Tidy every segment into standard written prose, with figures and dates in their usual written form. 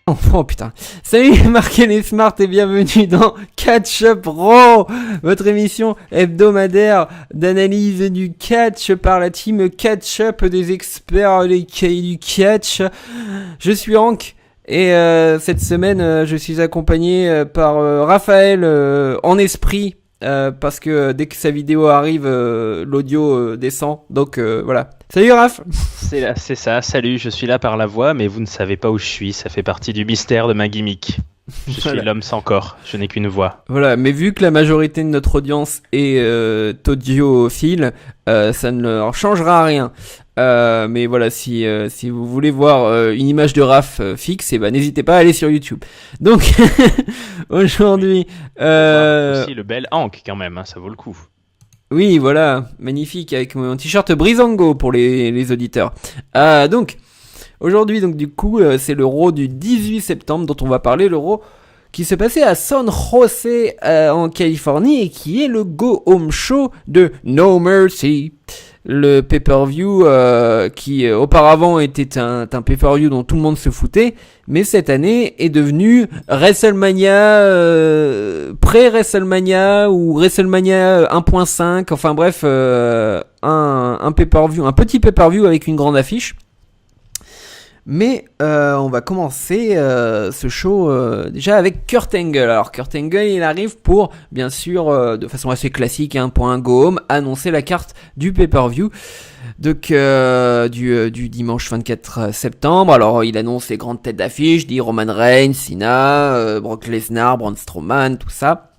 Oh putain. Salut Marc et les Smart et bienvenue dans Catch Up Raw, votre émission hebdomadaire d'analyse du catch par la team Catch Up des experts du catch. Je suis Hank et cette semaine je suis accompagné par Raphaël en esprit. Parce que dès que sa vidéo arrive, l'audio descend. Donc voilà. Salut Raph. C'est ça, salut, je suis là par la voix, mais vous ne savez pas où je suis, ça fait partie du mystère de ma gimmick. Je suis l'homme sans corps, je n'ai qu'une voix. Voilà, mais vu que la majorité de notre audience est audiophile, ça ne leur changera rien. Mais voilà, si vous voulez voir une image de Raph fixe, et n'hésitez pas à aller sur YouTube. Donc aujourd'hui, Aussi le bel Hank quand même, hein, ça vaut le coup. oui, voilà, magnifique avec mon t-shirt Brizango pour les auditeurs. Donc aujourd'hui, du coup, c'est le Raw du 18 septembre dont on va parler, le Raw qui s'est passé à San Jose en Californie et qui est le Go Home Show de No Mercy. Le pay-per-view qui auparavant était un pay-per-view dont tout le monde se foutait, mais cette année est devenu WrestleMania, pré-WrestleMania ou WrestleMania 1.5, enfin bref, un pay-per-view, un petit pay-per-view avec une grande affiche. Mais on va commencer ce show déjà avec Kurt Angle. Alors Kurt Angle, il arrive pour, bien sûr, de façon assez classique, pour un go home, annoncer la carte du pay-per-view donc, du dimanche 24 septembre. Alors il annonce les grandes têtes d'affiche, dit Roman Reigns, Cena, Brock Lesnar, Braun Strowman, tout ça.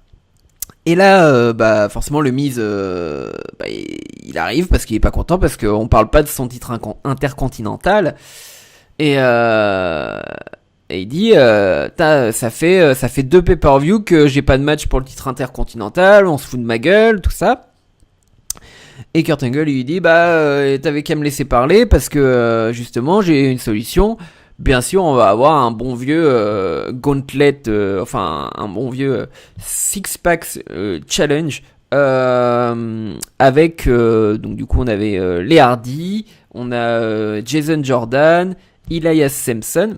Et là, forcément, le Miz, il arrive parce qu'il est pas content, parce qu'on parle pas de son titre intercontinental. Et il dit ça fait 2 pay-per-view que j'ai pas de match pour le titre intercontinental, on se fout de ma gueule, tout ça. Et Kurt Angle lui dit t'avais qu'à me laisser parler parce que justement j'ai une solution. Bien sûr, on va avoir un bon vieux gauntlet, un bon vieux six packs challenge avec donc du coup on avait les Hardy, on a Jason Jordan, Elias Sampson.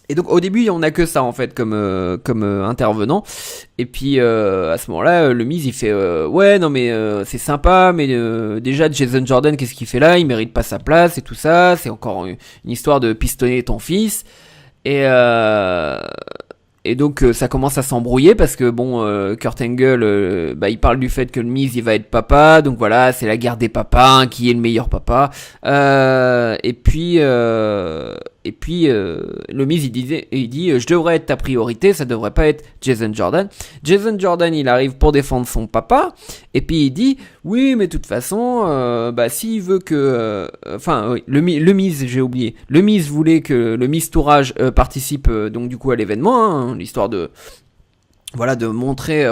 Et donc au début on a que ça en fait comme intervenant. Et puis à ce moment-là le Miz il fait ouais non mais c'est sympa mais déjà Jason Jordan qu'est-ce qu'il fait là, il mérite pas sa place et tout ça, c'est encore une histoire de pistonner ton fils. Et donc ça commence à s'embrouiller parce que Kurt Angle il parle du fait que le Miz il va être papa, donc voilà c'est la guerre des papas, qui est le meilleur papa. Et puis le Miz il dit je devrais être ta priorité, ça devrait pas être Jason Jordan. Jason Jordan il arrive pour défendre son papa et puis il dit oui mais de toute façon s'il veut que le Miz j'ai oublié, le Miz voulait que le Miz Tourage participe donc du coup à l'événement, l'histoire de montrer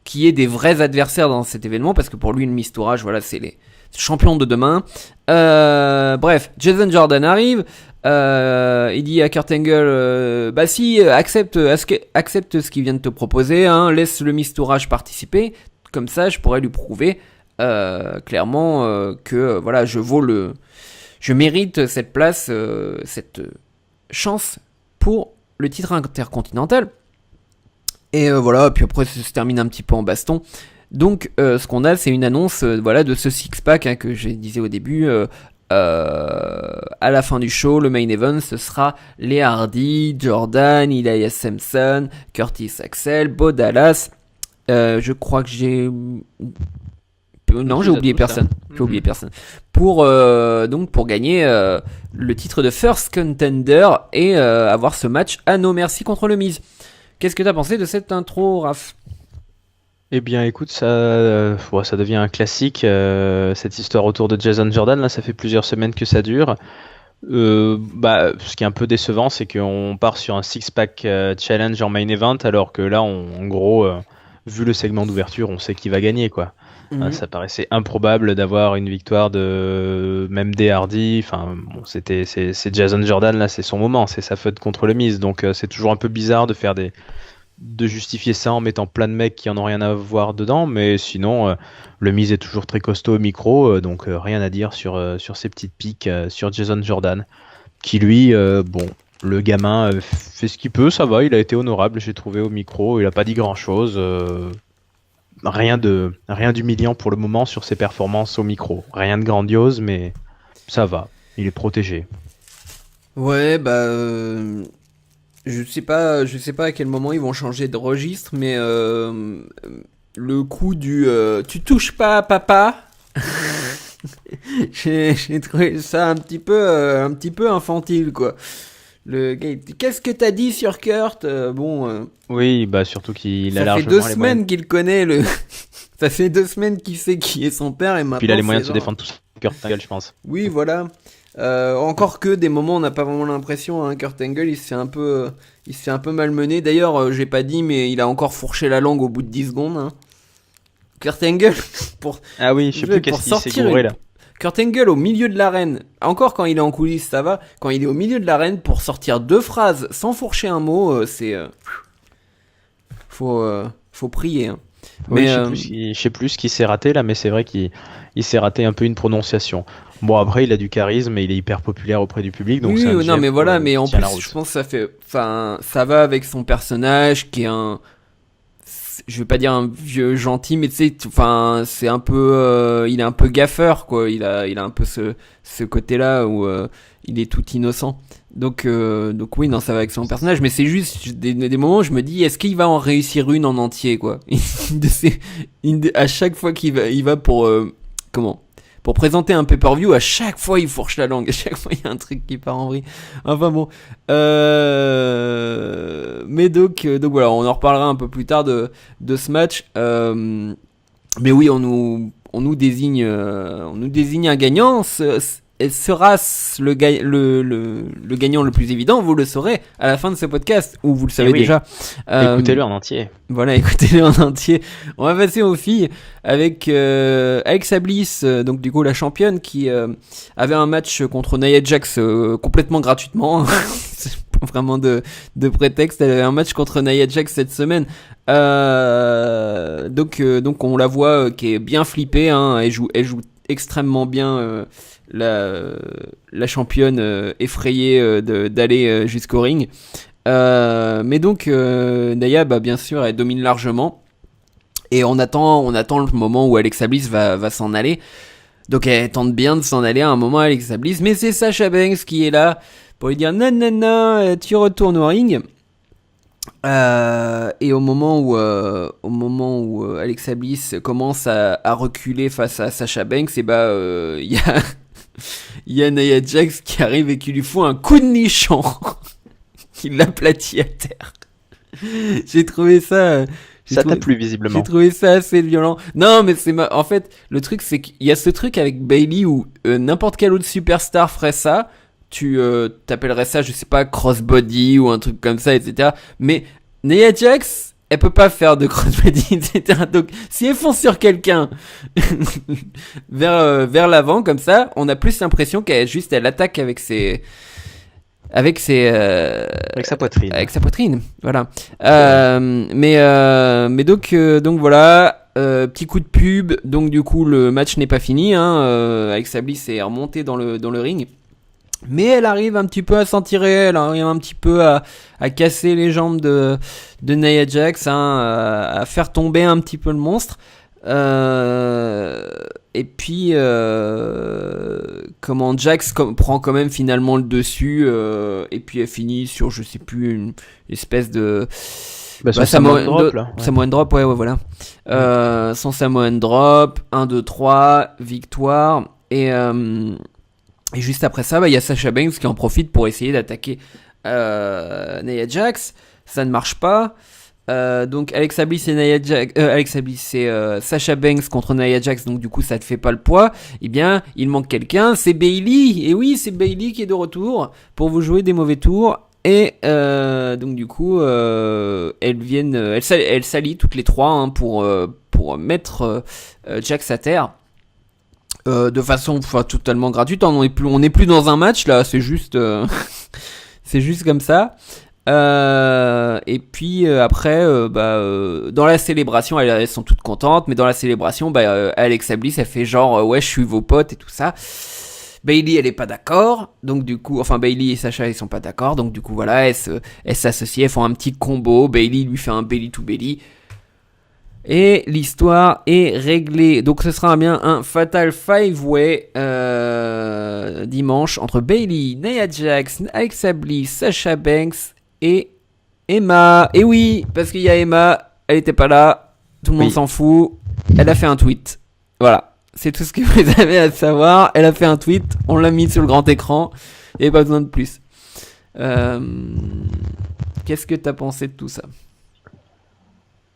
qu'il y ait des vrais adversaires dans cet événement parce que pour lui le Miz Tourage c'est les champions de demain. Bref, Jason Jordan arrive. Il dit à Kurt Angle accepte ce qu'il vient de te proposer, laisse le Miz Tourage participer, comme ça je pourrais lui prouver clairement que je mérite cette place, cette chance pour le titre intercontinental. Et puis après ça se termine un petit peu en baston. Donc ce qu'on a c'est une annonce de ce six pack que je disais au début. À la fin du show, le main event ce sera les Hardy, Jordan, Elias Sampson, Curtis Axel, Bo Dallas. Je crois que j'ai oublié personne. J'ai oublié personne. Pour gagner le titre de First Contender et avoir ce match à No Mercy contre le Miz. Qu'est-ce que t'as pensé de cette intro, Raph ? Eh bien écoute, ça devient un classique, cette histoire autour de Jason Jordan, là ça fait plusieurs semaines que ça dure. Ce qui est un peu décevant, c'est qu'on part sur un six-pack challenge en main event, alors que là, en gros, vu le segment d'ouverture, on sait qui va gagner, quoi. Ça paraissait improbable d'avoir une victoire de même des Hardy. C'est Jason Jordan, là, c'est son moment, c'est sa feud contre le Miz, donc c'est toujours un peu bizarre de justifier ça en mettant plein de mecs qui en ont rien à voir dedans, mais sinon le Miz est toujours très costaud au micro, donc rien à dire sur ces petites piques sur Jason Jordan, qui lui Le gamin fait ce qu'il peut, ça va, il a été honorable, j'ai trouvé au micro, il a pas dit grand-chose. Rien d'humiliant pour le moment sur ses performances au micro. Rien de grandiose, mais ça va, il est protégé. Ouais, je sais pas à quel moment ils vont changer de registre, mais le coup du tu touches pas à papa, j'ai trouvé ça un petit peu infantile, quoi. Le gars, il dit, qu'est-ce que t'as dit sur Kurt? Oui, bah surtout qu'il a ça fait largement 2 les moyens. semaines qu'il connaît le. Ça fait 2 semaines qu'il sait qui est son père et maintenant. Puis il a les moyens de se genre- défendre tout seul, Kurt Angle, je pense. Oui, voilà. Encore que des moments, on n'a pas vraiment l'impression. Hein, Kurt Angle, il se fait un peu malmener. D'ailleurs, j'ai pas dit, mais il a encore fourché la langue au bout de 10 secondes. Hein. Kurt Angle, pour, Ah oui, je sais pour plus qu'est-ce qu'il s'est sortir gouré une- là. Kurt Angle au milieu de l'arène. Encore quand il est en coulisses, ça va. Quand il est au milieu de l'arène, pour sortir 2 phrases sans fourcher un mot, faut prier. Hein. Oui, Mais, je sais plus ce qu'il s'est raté là, mais c'est vrai qu'il s'est raté un peu une prononciation. Bon, après, il a du charisme et il est hyper populaire auprès du public, donc oui, c'est un non, chef, mais voilà, mais en qui tient plus, la route. je pense que ça va avec son personnage qui est je vais pas dire un vieux gentil, mais tu sais, c'est un peu, il est un peu gaffeur, quoi. Il a un peu ce côté-là où il est tout innocent. Donc oui, non, ça va avec son personnage, mais c'est juste des moments où je me dis, est-ce qu'il va en réussir une en entier, quoi. À chaque fois il va pour, pour présenter un pay-per-view, à chaque fois il fourche la langue, à chaque fois il y a un truc qui part en vrille. Enfin bon. Mais donc voilà, on en reparlera un peu plus tard de ce match. Mais oui, on nous désigne un gagnant. Sera le gagnant le plus évident, vous le saurez à la fin de ce podcast, ou vous le savez oui. déjà. Écoutez-le en entier. Voilà, écoutez-le en entier. On va passer aux filles avec Alexa Bliss, donc du coup la championne qui avait un match contre Nia Jax complètement gratuitement. C'est pas vraiment de prétexte. Elle avait un match contre Nia Jax cette semaine. Donc on la voit qui est bien flippée. Hein. Elle joue extrêmement bien. La championne effrayée d'aller jusqu'au ring. Mais donc Nia, bien sûr, elle domine largement. Et on attend le moment où Alexa Bliss va s'en aller. Donc elle tente bien de s'en aller à un moment, Alexa Bliss. Mais c'est Sasha Banks qui est là pour lui dire non, tu retournes au ring. Et au moment où Alexa Bliss commence à reculer face à Sasha Banks, il y a Nia Jax qui arrive et qui lui fout un coup de nichon qui l'aplatit à terre. J'ai trouvé ça. T'a plu visiblement. J'ai trouvé ça assez violent. Non, mais en fait, le truc c'est qu'il y a ce truc avec Bayley où n'importe quel autre superstar ferait ça. Tu t'appellerais ça, je sais pas, crossbody ou un truc comme ça, etc. Mais Nia Jax, elle peut pas faire de crossbody, etc. Donc, si elle fonce sur quelqu'un vers l'avant comme ça, on a plus l'impression qu'elle attaque avec avec sa poitrine. Avec sa poitrine, voilà. Mais donc voilà, petit coup de pub. Donc du coup, le match n'est pas fini. Hein, Alexa Bliss est remontée dans le ring. Mais elle arrive un petit peu à s'en tirer, elle arrive un petit peu à casser les jambes de Nia Jax, hein, à faire tomber un petit peu le monstre. Et puis, Jax prend quand même finalement le dessus, et puis elle finit sur, je sais plus, une espèce de... Samoan Drop, là. Ouais. Samoan Drop, ouais, voilà. Son Samoan Drop, 1, 2, 3, victoire, et juste après ça, il y a Sasha Banks qui en profite pour essayer d'attaquer Nia Jax. Ça ne marche pas. Donc Alexa Bliss et Sasha Banks contre Nia Jax. Donc du coup, ça ne fait pas le poids. Eh bien, il manque quelqu'un. C'est Bayley. Et oui, c'est Bayley qui est de retour pour vous jouer des mauvais tours. Et donc du coup, elles s'allient toutes les trois, hein, pour mettre Jax à terre. De façon totalement gratuite. On n'est plus dans un match là, c'est juste comme ça. Et puis après, dans la célébration, elles sont toutes contentes, mais dans la célébration, Alexa Bliss, elle fait genre ouais, je suis vos potes et tout ça. Bayley, elle est pas d'accord, donc du coup, enfin Bayley et Sasha, ils sont pas d'accord, donc du coup voilà, elles s'associent, elles font un petit combo. Bayley lui fait un belly to belly. Et l'histoire est réglée. Donc ce sera bien un Fatal 5-Way dimanche entre Bayley, Nia Jax, Alexa Bliss, Sasha Banks et Emma. Et oui, parce qu'il y a Emma, elle était pas là, tout le monde s'en fout. Elle a fait un tweet. Voilà, c'est tout ce que vous avez à savoir. Elle a fait un tweet, on l'a mis sur le grand écran. Il n'y avait pas besoin de plus. Qu'est-ce que t'as pensé de tout ça ?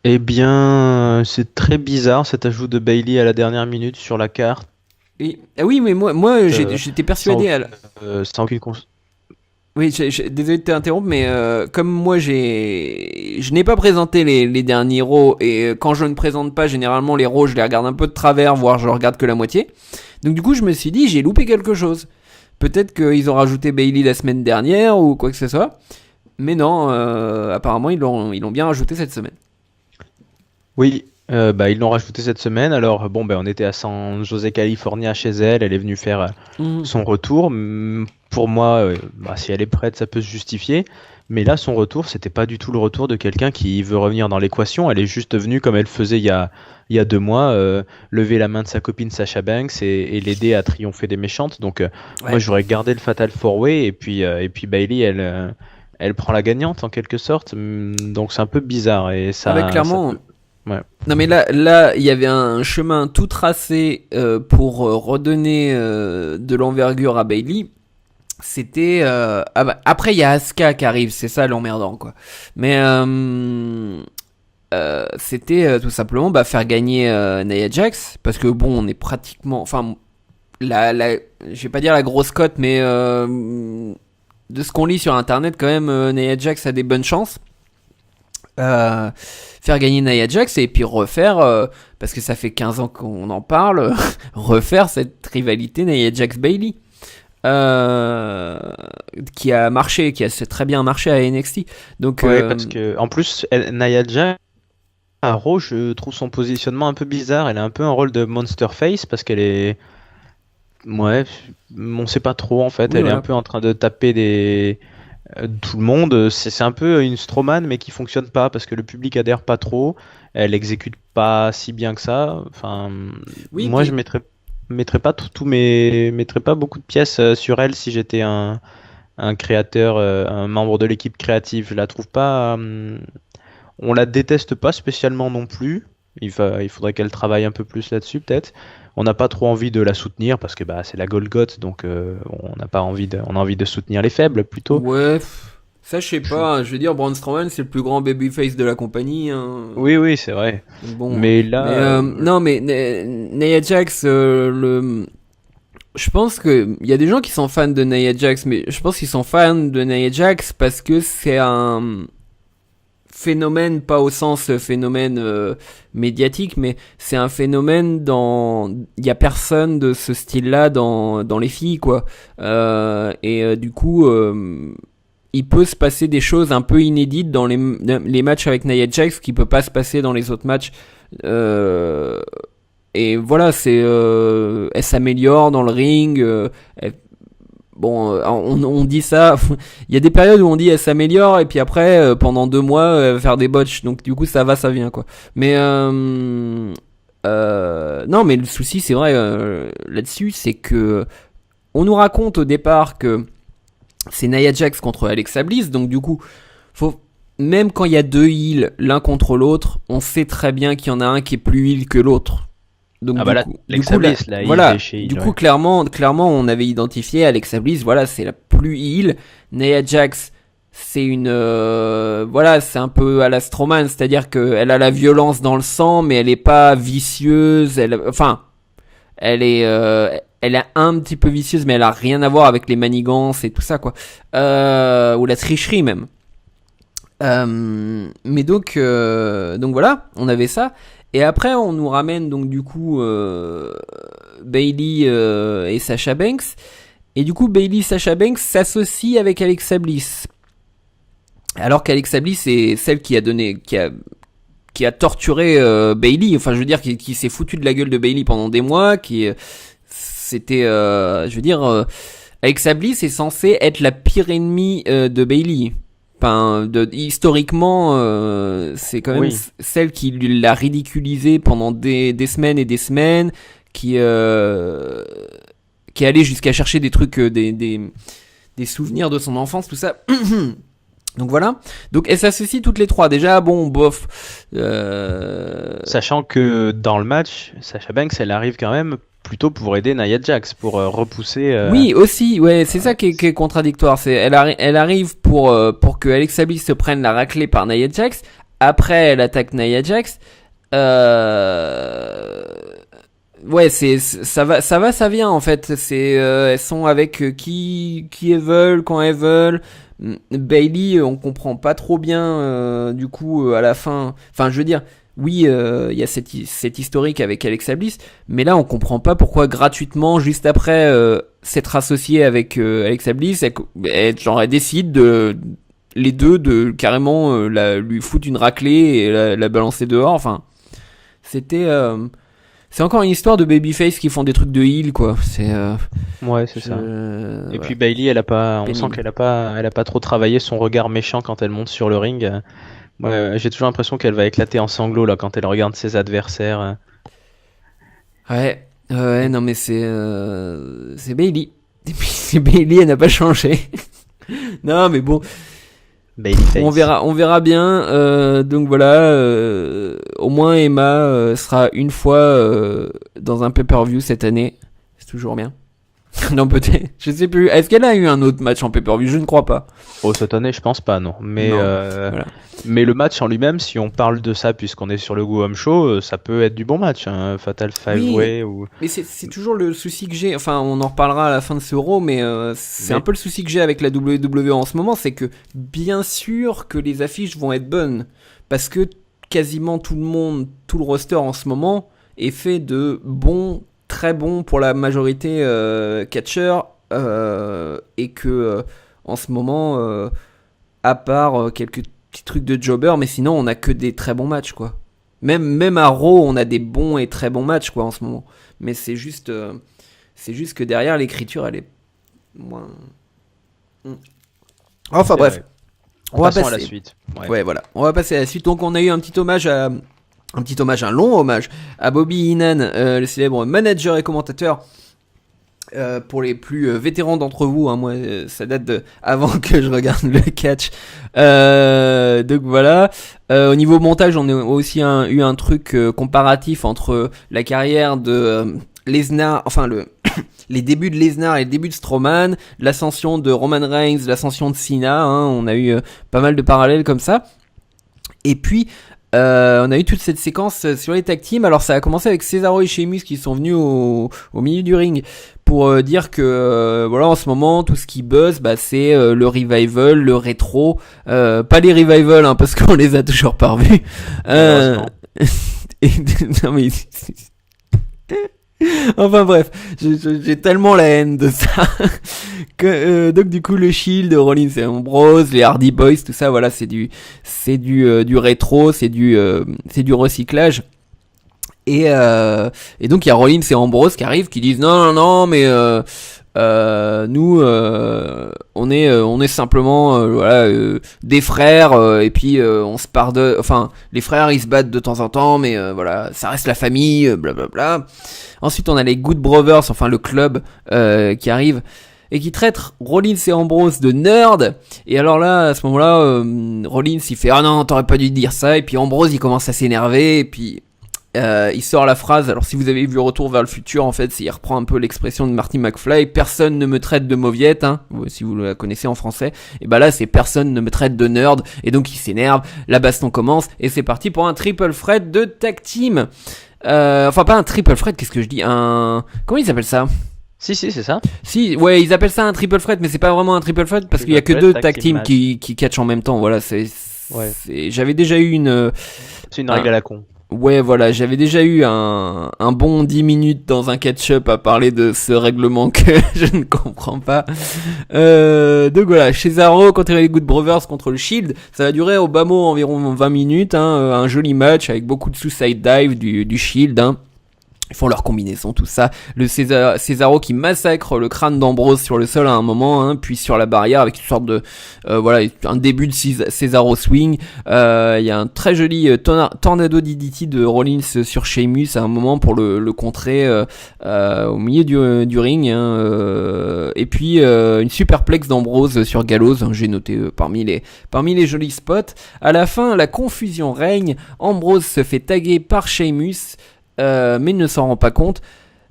Eh bien, c'est très bizarre cet ajout de Bayley à la dernière minute sur la carte. Ah oui, mais moi j'étais persuadé. Sans aucune Oui, désolé de t'interrompre, mais comme moi je n'ai pas présenté les derniers Raw, et quand je ne présente pas généralement les Raw, je les regarde un peu de travers, voire je regarde que la moitié. Donc du coup, je me suis dit, j'ai loupé quelque chose. Peut-être qu'ils ont rajouté Bayley la semaine dernière ou quoi que ce soit. Mais non, apparemment ils l'ont bien rajouté cette semaine. Oui, ils l'ont rajouté cette semaine. Alors, bon, on était à San José, California chez elle. Elle est venue faire son retour. Pour moi, si elle est prête, ça peut se justifier. Mais là, son retour, c'était pas du tout le retour de quelqu'un qui veut revenir dans l'équation. Elle est juste venue comme elle faisait il y a 2 mois, lever la main de sa copine Sasha Banks et l'aider à triompher des méchantes. Donc, moi, j'aurais gardé le Fatal 4-Way. Et puis Bayley, elle prend la gagnante en quelque sorte. Donc, c'est un peu bizarre. Et ça, clairement. Ouais. Non mais là il y avait un chemin tout tracé pour redonner de l'envergure à Bayley. C'était après il y a Asuka qui arrive, c'est ça l'emmerdant quoi. Mais c'était tout simplement faire gagner Nia Jax, parce que bon, on est pratiquement, enfin je vais pas dire la grosse cote, mais de ce qu'on lit sur internet quand même, Nia Jax a des bonnes chances. Faire gagner Nia Jax et puis refaire, parce que ça fait 15 ans qu'on en parle, refaire cette rivalité Nia Jax-Bayley qui a marché, qui a très bien marché à NXT. Donc, parce que en plus Nia Jax à Raw, je trouve son positionnement un peu bizarre. Elle a un peu un rôle de monster face parce qu'elle est, on sait pas trop en fait. Oui, elle voilà. est un peu en train de taper tout le monde. C'est un peu une Strowman mais qui fonctionne pas parce que le public adhère pas trop. Elle exécute pas si bien que ça. Enfin, Oui, moi puis- je mettrais pas mettrais pas beaucoup de pièces sur elle si j'étais un créateur, un membre de l'équipe créative. Je la trouve pas. On la déteste pas spécialement non plus. Il faudrait qu'elle travaille un peu plus là-dessus peut-être. On n'a pas trop envie de la soutenir parce que c'est la Golgoth, donc on n'a pas envie on a envie de soutenir les faibles plutôt. Ouais, ça je sais pas. Je veux dire, Braun Strowman c'est le plus grand babyface de la compagnie. Hein. Oui, c'est vrai. Donc bon. Mais là, non, mais Nia Jax, je pense que il y a des gens qui sont fans de Nia Jax, mais je pense qu'ils sont fans de Nia Jax parce que c'est un phénomène, pas au sens phénomène médiatique, mais c'est un phénomène il y a personne de ce style-là dans les filles, quoi. Du coup, il peut se passer des choses un peu inédites dans les matchs avec Nia Jax qui peut pas se passer dans les autres matchs. Et voilà, elle s'améliore dans le ring. On dit ça. Il y a des périodes où on dit elle s'améliore et puis après, pendant 2 mois, elle va faire des botches. Donc du coup, ça va, ça vient quoi. Mais non, mais le souci, c'est vrai là-dessus, c'est que on nous raconte au départ que c'est Nia Jax contre Alexa Bliss. Donc du coup, même quand il y a 2 heels l'un contre l'autre, on sait très bien qu'il y en a un qui est plus heel que l'autre. Donc du coup, clairement, on avait identifié Alexa Bliss. Voilà, c'est la plus heel. Nia Jax, c'est c'est un peu à la Strowman, c'est-à-dire que elle a la violence dans le sang, mais elle est pas vicieuse. Elle est un petit peu vicieuse, mais elle a rien à voir avec les manigances et tout ça, quoi. Ou la tricherie même. Mais donc voilà, on avait ça. Et après, on nous ramène donc du coup Bayley et Sasha Banks. Et du coup, Bayley et Sasha Banks s'associent avec Alexa Bliss. Alors qu'Alexa Bliss est celle qui a torturé Bayley. Enfin, je veux dire, qui s'est foutu de la gueule de Bayley pendant des mois. c'était, je veux dire, Alexa Bliss est censée être la pire ennemie de Bayley. Enfin, historiquement, c'est quand même celle qui l'a ridiculisée pendant des semaines et des semaines, qui est allée jusqu'à chercher des trucs, des souvenirs de son enfance, tout ça. Donc voilà. Donc elles s'associent toutes les trois. Déjà, bon, bof. Sachant que dans le match, Sasha Banks, elle arrive quand même plutôt pour aider Nia Jax, pour repousser... Oui, aussi, ouais, c'est ça qui est contradictoire. Elle arrive pour que Alexa Bliss se prenne la raclée par Nia Jax. Après, elle attaque Nia Jax. Ouais, ça va, ça vient en fait. Elles sont avec qui elles veulent, quand elles veulent. Bayley, on comprend pas trop bien du coup à la fin. Enfin, je veux dire, oui, il y a cette historique avec Alexa Bliss, mais là on comprend pas pourquoi gratuitement juste après s'être associé avec Alexa Bliss, elle décide les deux de carrément lui foutre une raclée et la balancer dehors. Enfin, c'est encore une histoire de babyface qui font des trucs de heel, quoi. Ouais, c'est ça. Et puis Bayley, on sent qu'elle a pas trop travaillé son regard méchant quand elle monte sur le ring. Ouais, j'ai toujours l'impression qu'elle va éclater en sanglots là quand elle regarde ses adversaires. Ouais, non mais c'est Bayley. Et puis c'est Bayley, elle n'a pas changé. Non mais bon. On verra bien. Donc voilà, au moins Emma sera une fois dans un pay-per-view cette année. C'est toujours bien. Non, peut-être, je sais plus. Est-ce qu'elle a eu un autre match en pay-per-view? Je ne crois pas. Oh, cette année, je pense pas, non. Mais, voilà. Mais le match en lui-même, si on parle de ça, puisqu'on est sur le Go Home Show, ça peut être du bon match, hein. Fatal 5-Way ou... Mais c'est toujours le souci que j'ai. Enfin, on en reparlera à la fin de ce Raw, mais c'est un peu le souci que j'ai avec la WWE en ce moment, c'est que bien sûr que les affiches vont être bonnes, parce que quasiment tout le roster en ce moment est fait de bons, très bons pour la majorité catcheurs, et que en ce moment, à part quelques petits trucs de jobber, mais sinon on a que des très bons matchs, quoi. Même à Raw, on a des bons et très bons matchs, quoi, en ce moment. Mais c'est juste que derrière l'écriture, elle est moins. Enfin bref, on va passer à la suite. Ouais, voilà, on va passer à la suite. Donc on a eu un long hommage à Bobby Heenan, le célèbre manager et commentateur. Pour les plus vétérans d'entre vous, hein, moi ça date avant que je regarde le catch. Donc voilà. Au niveau montage, on a aussi eu un truc comparatif entre la carrière de Lesnar, enfin les débuts de Lesnar et les débuts de Strowman, l'ascension de Roman Reigns, l'ascension de Cena. Hein, on a eu pas mal de parallèles comme ça. Et puis on a eu toute cette séquence sur les tag teams. Alors ça a commencé avec Cesaro et Sheamus qui sont venus au milieu du ring pour dire que voilà, en ce moment tout ce qui buzz, bah c'est le revival, le rétro, pas les revivals, hein, parce qu'on les a toujours pas revus. Non mais enfin bref, j'ai tellement la haine de ça que donc du coup le Shield, Rollins et Ambrose, les Hardy Boys, tout ça, voilà, c'est du rétro, c'est du recyclage. Et donc il y a Rollins et Ambrose qui arrivent, qui disent non mais nous on est simplement voilà, des frères, et puis on se pardonne, enfin les frères ils se battent de temps en temps, mais voilà, ça reste la famille, blablabla. Ensuite on a les Good Brothers, enfin le club qui arrive et qui traite Rollins et Ambrose de nerd. Et alors là, à ce moment-là, Rollins il fait ah non, t'aurais pas dû dire ça, et puis Ambrose il commence à s'énerver, et puis il sort la phrase, alors si vous avez vu Retour vers le futur, en fait, il reprend un peu l'expression de Marty McFly, personne ne me traite de mauviette, hein, si vous la connaissez en français, et bah là c'est personne ne me traite de nerd, et donc il s'énerve, la baston commence, et c'est parti pour un triple threat de tag team. Enfin pas un triple threat, qu'est-ce que je dis, comment ils appellent ça? Si, c'est ça. Si, ouais, ils appellent ça un triple threat, mais c'est pas vraiment un triple threat parce qu'il y a que deux tag teams qui catchent en même temps, voilà, j'avais déjà eu c'est une règle à la con. Ouais, voilà, j'avais déjà eu un bon 10 minutes dans un catch-up à parler de ce règlement que je ne comprends pas. Donc voilà, Cesaro contre les Good Brothers contre le Shield, ça va durer au bas mot environ 20 minutes, hein, un joli match avec beaucoup de suicide dive du Shield, hein. Ils font leur combinaison, tout ça. Le Cesaro qui massacre le crâne d'Ambrose sur le sol à un moment, hein, puis sur la barrière avec une sorte de, un début de Cesaro swing. Il y a un très joli tornado DDT de Rollins sur Sheamus à un moment pour le contrer au milieu du ring. Hein, et puis une superplex d'Ambrose sur Gallows. Hein, j'ai noté parmi les jolis spots. À la fin, la confusion règne. Ambrose se fait taguer par Sheamus. Mais il ne s'en rend pas compte.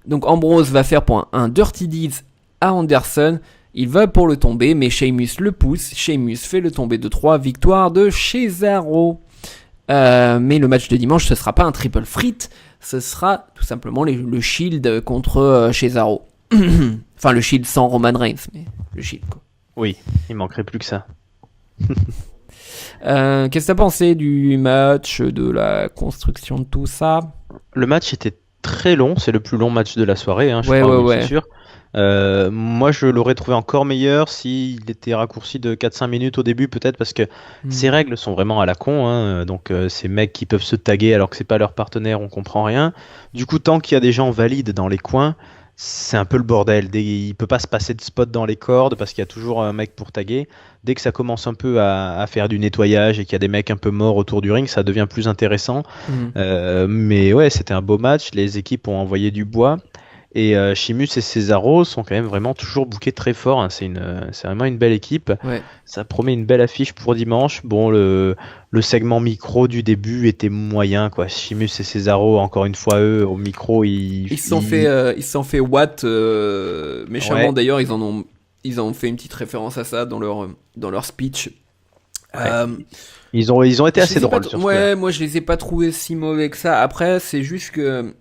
Donc Ambrose va faire pour un Dirty Deeds à Anderson. Il va pour le tomber, mais Sheamus le pousse. Sheamus fait le tomber de 3. Victoire de Cesaro. Mais le match de dimanche, ce sera pas un triple threat. Ce sera tout simplement le Shield contre Cesaro. Enfin, le Shield sans Roman Reigns, mais le Shield, quoi. Oui, il manquerait plus que ça. Qu'est-ce que t'as pensé du match, de la construction de tout ça? Le match était très long, c'est le plus long match de la soirée, hein, ouais. C'est sûr. Moi, je l'aurais trouvé encore meilleur s'il était raccourci de 4-5 minutes au début, peut-être, parce que ces règles sont vraiment à la con. Hein, donc, ces mecs qui peuvent se taguer alors que c'est pas leur partenaire, on comprend rien. Du coup, tant qu'il y a des gens valides dans les coins, c'est un peu le bordel. Il peut pas se passer de spot dans les cordes parce qu'il y a toujours un mec pour taguer. Dès que ça commence un peu à faire du nettoyage et qu'il y a des mecs un peu morts autour du ring, ça devient plus intéressant. Mais ouais, c'était un beau match. Les équipes ont envoyé du bois. Et Sheamus et Cesaro sont quand même vraiment toujours bookés très fort. Hein. C'est vraiment une belle équipe. Ouais. Ça promet une belle affiche pour dimanche. Bon, le segment micro du début était moyen, quoi. Sheamus et Cesaro, encore une fois, eux, au micro, ils se sont fait Watt méchamment. Ouais. D'ailleurs, ils ont fait une petite référence à ça dans leur speech. Ouais. Ils ont été assez drôles sur ce Ouais, moi je les ai pas trouvés si mauvais que ça. Après, c'est juste que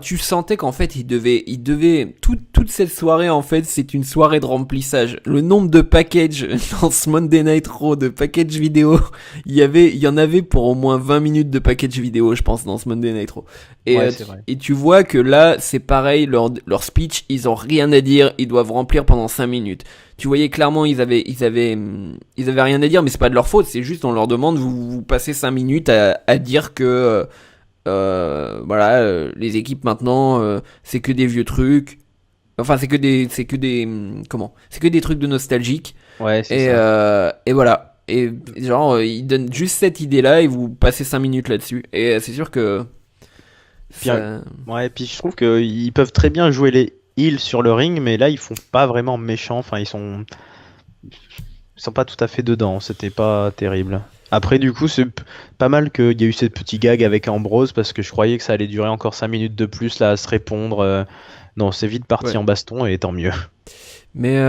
tu sentais qu'en fait ils devaient toute cette soirée, en fait, c'est une soirée de remplissage. Le nombre de packages dans ce Monday Night Raw, de packages vidéo, il y en avait pour au moins 20 minutes de packages vidéo, je pense, dans ce Monday Night Raw. Et tu vois que là, c'est pareil, leur speech, ils ont rien à dire, ils doivent remplir pendant 5 minutes. Tu voyais clairement, ils avaient rien à dire, mais c'est pas de leur faute, c'est juste on leur demande, vous passez 5 minutes à dire que les équipes maintenant, c'est que des vieux trucs. Enfin, c'est que des trucs de nostalgique. Ouais, c'est ça. Et voilà. Et genre, ils donnent juste cette idée-là et vous passez 5 minutes là-dessus. Et c'est sûr que. Puis je trouve qu'ils peuvent très bien jouer les heels sur le ring, mais là, ils font pas vraiment méchants. Enfin, ils sont pas tout à fait dedans. C'était pas terrible. Après, du coup, c'est pas mal qu'il y ait eu cette petite gag avec Ambrose parce que je croyais que ça allait durer encore 5 minutes de plus là à se répondre. Non, c'est vite parti en baston et tant mieux. Mais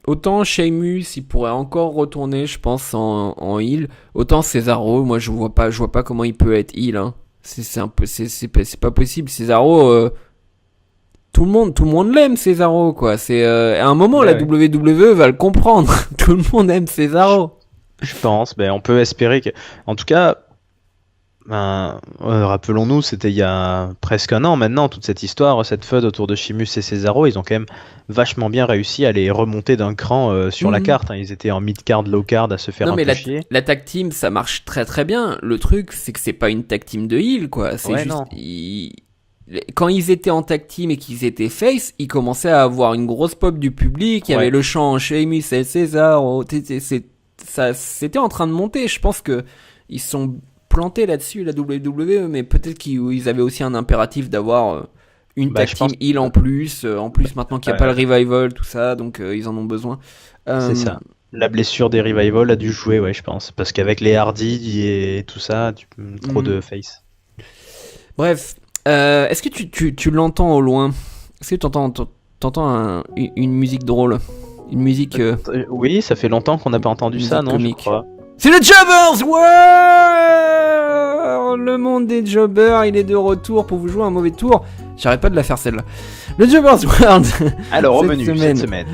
autant Sheamus, il pourrait encore retourner, je pense, en heel. Autant Cesaro, moi je vois pas comment il peut être heel. Hein. C'est pas possible. Cesaro, tout le monde l'aime, Cesaro, quoi. C'est à un moment la WWE va le comprendre. Tout le monde aime Cesaro. Je pense, on peut espérer que... En tout cas, rappelons-nous, c'était il y a presque un an maintenant, toute cette histoire, cette feud autour de Sheamus et Cesaro, ils ont quand même vachement bien réussi à les remonter d'un cran sur la carte. Hein. Ils étaient en mid-card, low-card à se faire un peu chier. La tag team, ça marche très très bien. Le truc, c'est que c'est pas une tag team de heel, quoi. C'est juste... Quand ils étaient en tag team et qu'ils étaient face, ils commençaient à avoir une grosse pop du public. Il y avait le chant Sheamus et Cesaro. Ça, c'était en train de monter. Je pense que ils sont plantés là-dessus, la WWE, mais peut-être qu'ils avaient aussi un impératif d'avoir une tag team heel en plus maintenant qu'il n'y a pas le revival, tout ça, donc ils en ont besoin. C'est ça. La blessure des revivals a dû jouer, je pense, parce qu'avec les Hardy et tout ça, trop de face. Bref, est-ce que tu l'entends au loin? Est-ce que t'entends une musique drôle? Une musique... Oui, ça fait longtemps qu'on n'a pas entendu ça, non, je crois. C'est le Jobbers World! Le monde des Jobbers, il est de retour pour vous jouer un mauvais tour. J'arrête pas de la faire celle-là. Le Jobbers World. Alors, au menu cette semaine.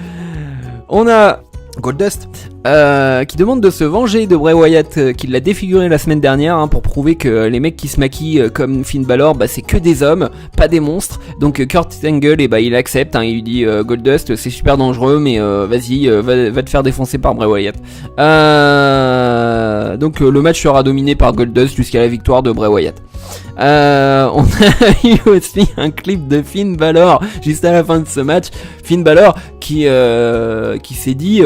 On a Goldust qui demande de se venger de Bray Wyatt qui l'a défiguré la semaine dernière pour prouver que les mecs qui se maquillent comme Finn Balor, c'est que des hommes, pas des monstres. Donc Kurt Angle, il accepte, il lui dit Goldust, c'est super dangereux, mais vas-y, va te faire défoncer par Bray Wyatt. Donc le match sera dominé par Goldust jusqu'à la victoire de Bray Wyatt. On a eu aussi un clip de Finn Balor juste à la fin de ce match. Finn Balor qui s'est dit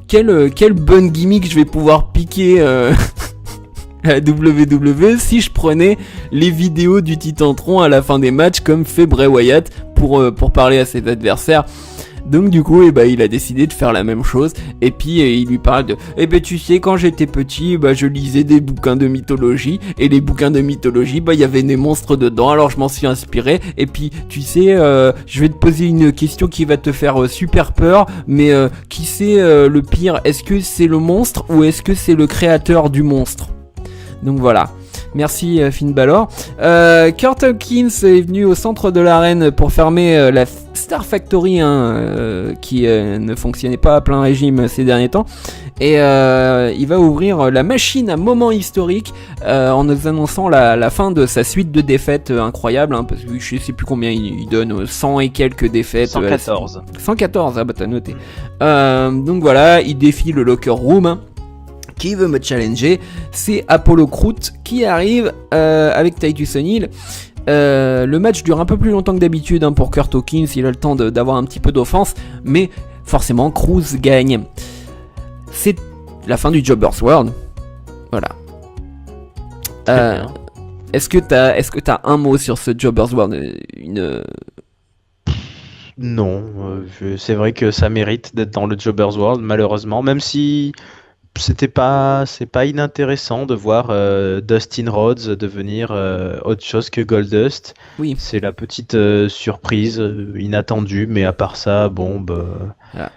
quelle bonne gimmick je vais pouvoir piquer à WWE si je prenais les vidéos du Titantron à la fin des matchs comme fait Bray Wyatt pour parler à ses adversaires. Donc du coup, il a décidé de faire la même chose. Et puis il lui parle de tu sais, quand j'étais petit, je lisais des bouquins de mythologie. Et les bouquins de mythologie, il y avait des monstres dedans. Alors je m'en suis inspiré. Et puis tu sais, je vais te poser une question qui va te faire super peur. Mais qui c'est le pire? Est-ce que c'est le monstre ou est-ce que c'est le créateur du monstre? Donc voilà. Merci Finn Balor. Kurt Hawkins est venu au centre de l'arène pour fermer la Star Factory qui ne fonctionnait pas à plein régime ces derniers temps. Et il va ouvrir la machine à moment historique en nous annonçant la fin de sa suite de défaites incroyables. Parce que je sais plus combien il donne, 100 et quelques défaites. 114. 114, t'as noté. Donc voilà, il défie le locker room. Qui veut me challenger? C'est Apollo Crews qui arrive avec Titus O'Neil. Le match dure un peu plus longtemps que d'habitude pour Kurt Hawkins, il a le temps d'avoir un petit peu d'offense, mais forcément Crews gagne. C'est la fin du Jobbers World. Voilà. Est-ce que t'as un mot sur ce Jobbers World? Non, c'est vrai que ça mérite d'être dans le Jobbers World, malheureusement, même si c'est pas inintéressant de voir Dustin Rhodes devenir autre chose que Goldust. Oui. C'est la petite surprise inattendue, mais à part ça,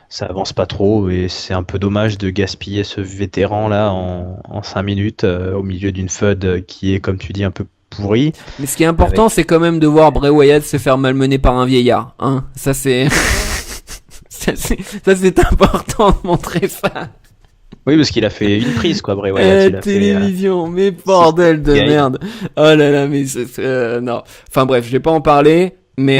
ça avance pas trop et c'est un peu dommage de gaspiller ce vétéran là en 5 minutes au milieu d'une feud qui est, comme tu dis, un peu pourrie. Mais ce qui est important, c'est quand même de voir Bray Wyatt se faire malmener par un vieillard. Ça c'est ça c'est important de montrer ça. Oui, parce qu'il a fait une prise, quoi, Bray Wyatt. Il a télévision, mais bordel de merde. Oh là là, mais non. Enfin bref, je vais pas en parler, mais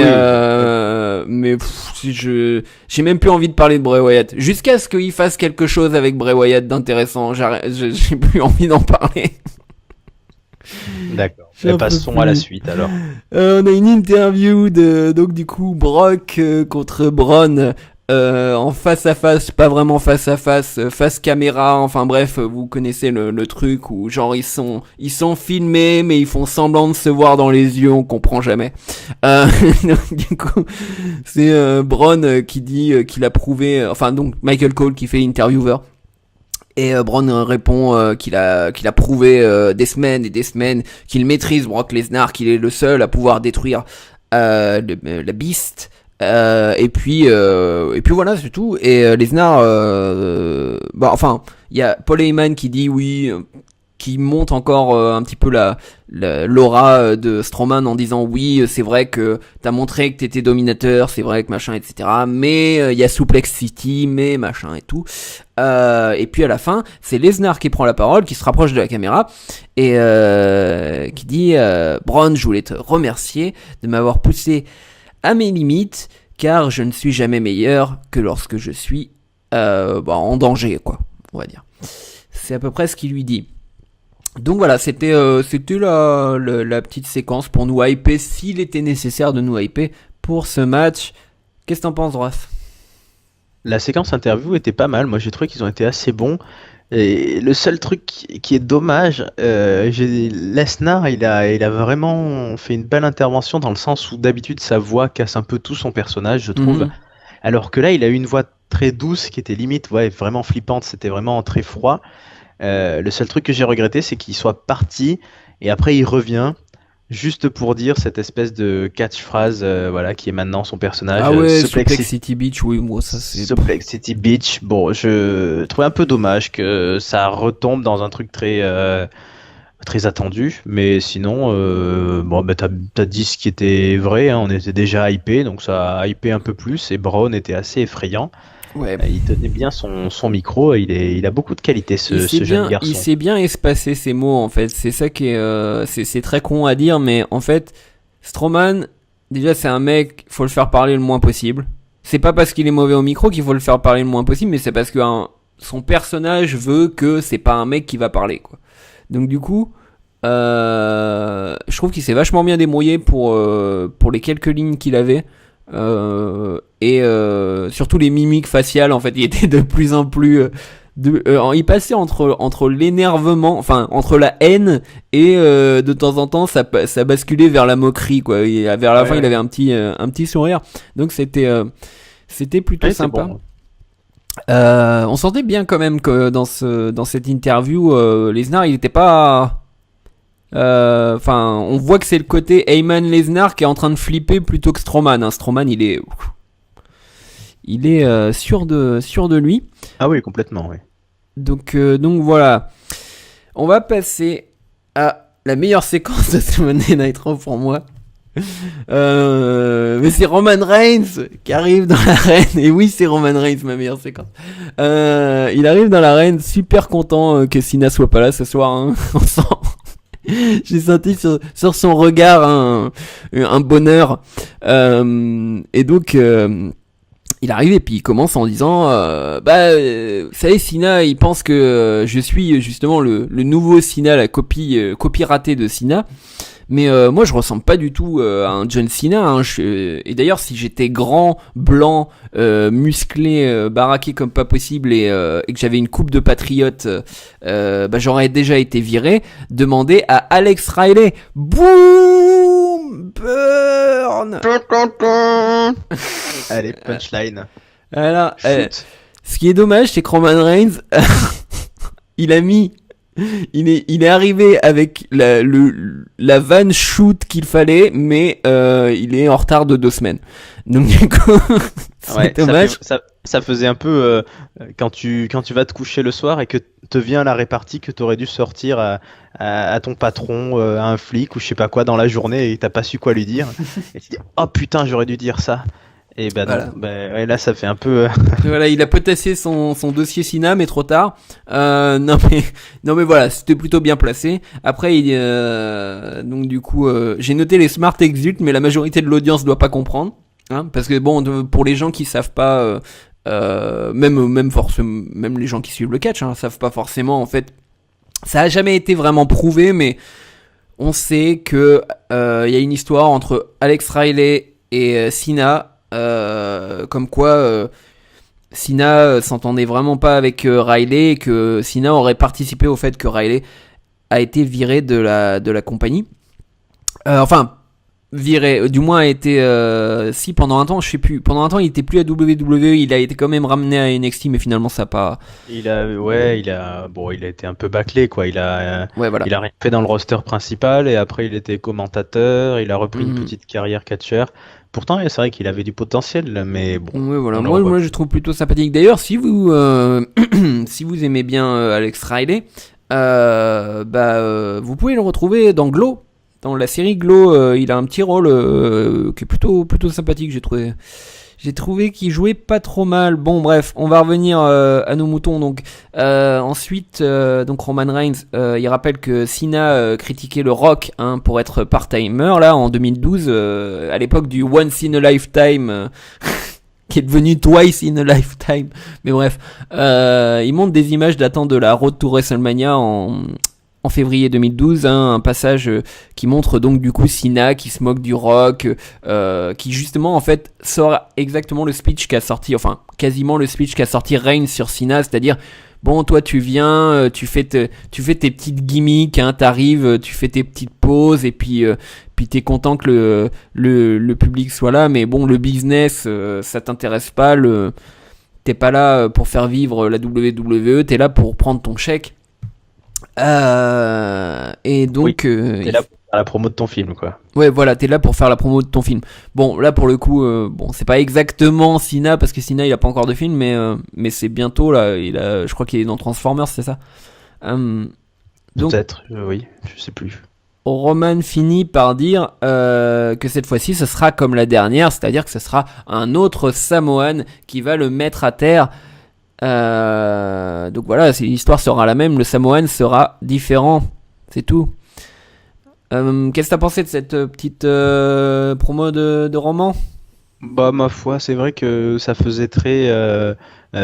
j'ai même plus envie de parler de Bray Wyatt. Jusqu'à ce qu'il fasse quelque chose avec Bray Wyatt d'intéressant, j'ai plus envie d'en parler. D'accord. Passons à la suite alors. On a une interview donc du coup Brock contre Braun. En face à face, pas vraiment face à face, face caméra, enfin bref, vous connaissez le truc où genre ils sont filmés mais ils font semblant de se voir dans les yeux, on comprend jamais. Donc, du coup, c'est Braun qui dit qu'il a prouvé, enfin donc Michael Cole qui fait l'intervieweur. Et Braun répond qu'il a prouvé des semaines et des semaines qu'il maîtrise Brock Lesnar, qu'il est le seul à pouvoir détruire la Beast. Et puis voilà, c'est tout. Et Lesnar, enfin, il y a Paul Heyman qui dit oui, qui monte encore un petit peu l'aura de Strowman en disant oui, c'est vrai que t'as montré que t'étais dominateur, c'est vrai que machin, etc. Mais il y a Suplex City, mais machin et tout. Et puis à la fin, c'est Lesnar qui prend la parole, qui se rapproche de la caméra et qui dit Braun, je voulais te remercier de m'avoir poussé à mes limites, car je ne suis jamais meilleur que lorsque je suis en danger, quoi, on va dire. C'est à peu près ce qu'il lui dit. Donc voilà, c'était la petite séquence pour nous hyper, s'il était nécessaire de nous hyper pour ce match. Qu'est-ce que t'en penses, Raph? La séquence interview était pas mal, moi j'ai trouvé qu'ils ont été assez bons. Et le seul truc qui est dommage, Lesnar, il a vraiment fait une belle intervention dans le sens où d'habitude sa voix casse un peu tout son personnage, je trouve. Alors que là, il a eu une voix très douce qui était limite, vraiment flippante, c'était vraiment très froid. Le seul truc que j'ai regretté, c'est qu'il soit parti et après il revient juste pour dire cette espèce de catchphrase qui est maintenant son personnage. Ah ouais, Suplex City Beach, oui, moi ça c'est... Suplex City Beach, bon, je trouvais un peu dommage que ça retombe dans un truc très attendu, mais sinon, t'as dit ce qui était vrai, hein, on était déjà hypé, donc ça a hypé un peu plus, et Braun était assez effrayant. Ouais. Il tenait bien son micro, il a beaucoup de qualité ce jeune garçon. Il sait bien espacer ses mots en fait, c'est ça qui est c'est très con à dire, mais en fait Strowman, déjà c'est un mec, faut le faire parler le moins possible. C'est pas parce qu'il est mauvais au micro qu'il faut le faire parler le moins possible, mais c'est parce que son personnage veut que c'est pas un mec qui va parler, quoi. Donc du coup, je trouve qu'il s'est vachement bien débrouillé pour les quelques lignes qu'il avait. Et surtout les mimiques faciales, en fait, il était de plus en plus il passait entre l'énervement, enfin entre la haine et de temps en temps ça basculait vers la moquerie, quoi. Et vers la fin il avait un petit sourire, donc c'était plutôt sympa. Bon. On sentait bien quand même que dans cette interview, Lesnar il était pas on voit que c'est le côté Heyman Lesnar qui est en train de flipper plutôt que Strowman, hein. Strowman il est sûr de lui. Ah oui, complètement, oui. Donc voilà. On va passer à la meilleure séquence de ce Monday Night Raw pour moi. Mais c'est Roman Reigns qui arrive dans l'arène. Et oui, c'est Roman Reigns, ma meilleure séquence. Il arrive dans l'arène super content que Cena soit pas là ce soir, hein. On sent. J'ai senti sur son regard un bonheur. Et donc il arrive et puis il commence en disant vous savez, Cena il pense que je suis justement le nouveau Cena, la copie ratée de Cena, mais moi je ressemble pas du tout à un John Cena, hein. Et d'ailleurs si j'étais grand, blanc, musclé, baraqué comme pas possible et que j'avais une coupe de patriote, j'aurais déjà été viré. Demandez à Alex Riley. Boom, burn. Allez, punchline. Voilà. Ce qui est dommage, c'est que Roman Reigns, il est arrivé avec la vanne shoot qu'il fallait, mais il est en retard de 2 semaines. Donc du coup, c'est dommage. Ça faisait un peu quand tu vas te coucher le soir et que te vient la répartie que t'aurais dû sortir à ton patron, à un flic ou je sais pas quoi dans la journée et t'as pas su quoi lui dire. Et tu dis oh putain, j'aurais dû dire ça. Et voilà. Là ça fait un peu. Voilà, il a potassé son dossier Cena, mais trop tard. Non mais voilà, c'était plutôt bien placé. Après, donc du coup, j'ai noté les Smart Exult, mais la majorité de l'audience doit pas comprendre, hein, parce que bon, pour les gens qui savent pas, même les gens qui suivent le catch, hein, savent pas forcément. En fait, ça a jamais été vraiment prouvé, mais on sait que y a une histoire entre Alex Riley et Cena. Comme quoi Cena s'entendait vraiment pas avec Riley et que Cena aurait participé au fait que Riley a été viré de la compagnie. Viré, du moins a été si pendant un temps, je sais plus, pendant un temps il était plus à WWE, il a été quand même ramené à NXT, mais finalement ça a pas. Il a été un peu bâclé, quoi. Il a rien fait dans le roster principal et après il était commentateur, il a repris une petite carrière catcheur. Pourtant, c'est vrai qu'il avait du potentiel, mais bon. Ouais, voilà. Moi, je trouve plutôt sympathique. D'ailleurs, si vous aimez bien Alex Riley, vous pouvez le retrouver dans Glow. Dans la série Glow, il a un petit rôle qui est plutôt sympathique, j'ai trouvé. J'ai trouvé qu'il jouait pas trop mal. Bon, bref, on va revenir à nos moutons. Donc, ensuite, donc Roman Reigns, il rappelle que Cena critiquait le Rock, hein, pour être part-timer là en 2012, à l'époque du Once in a Lifetime, qui est devenu Twice in a Lifetime. Mais bref, il montre des images datant de la Road to WrestleMania en février 2012, hein, un passage qui montre donc du coup Cena qui se moque du Rock, qui justement en fait sort exactement le speech qu'a sorti, enfin quasiment le speech qu'a sorti Reigns sur Cena, c'est-à-dire bon, toi tu viens, tu fais tes petites gimmicks, hein, t'arrives, tu fais tes petites pauses et puis t'es content que le public soit là, mais bon, le business ça t'intéresse pas, t'es pas là pour faire vivre la WWE, t'es là pour prendre ton chèque. Et donc oui, t'es là pour faire la promo de ton film, quoi. Ouais, voilà, t'es là pour faire la promo de ton film. Bon, là pour le coup, c'est pas exactement Cena parce que Cena il a pas encore de film, mais c'est bientôt là. Je crois qu'il est dans Transformers, c'est ça. Donc, peut-être, oui, je sais plus. Roman finit par dire que cette fois-ci ce sera comme la dernière, c'est-à-dire que ce sera un autre Samoan qui va le mettre à terre. Donc voilà, l'histoire sera la même, le Samoan sera différent, c'est tout. Qu'est-ce que t'as pensé de cette petite promo de roman ? Bah, ma foi, c'est vrai que ça faisait très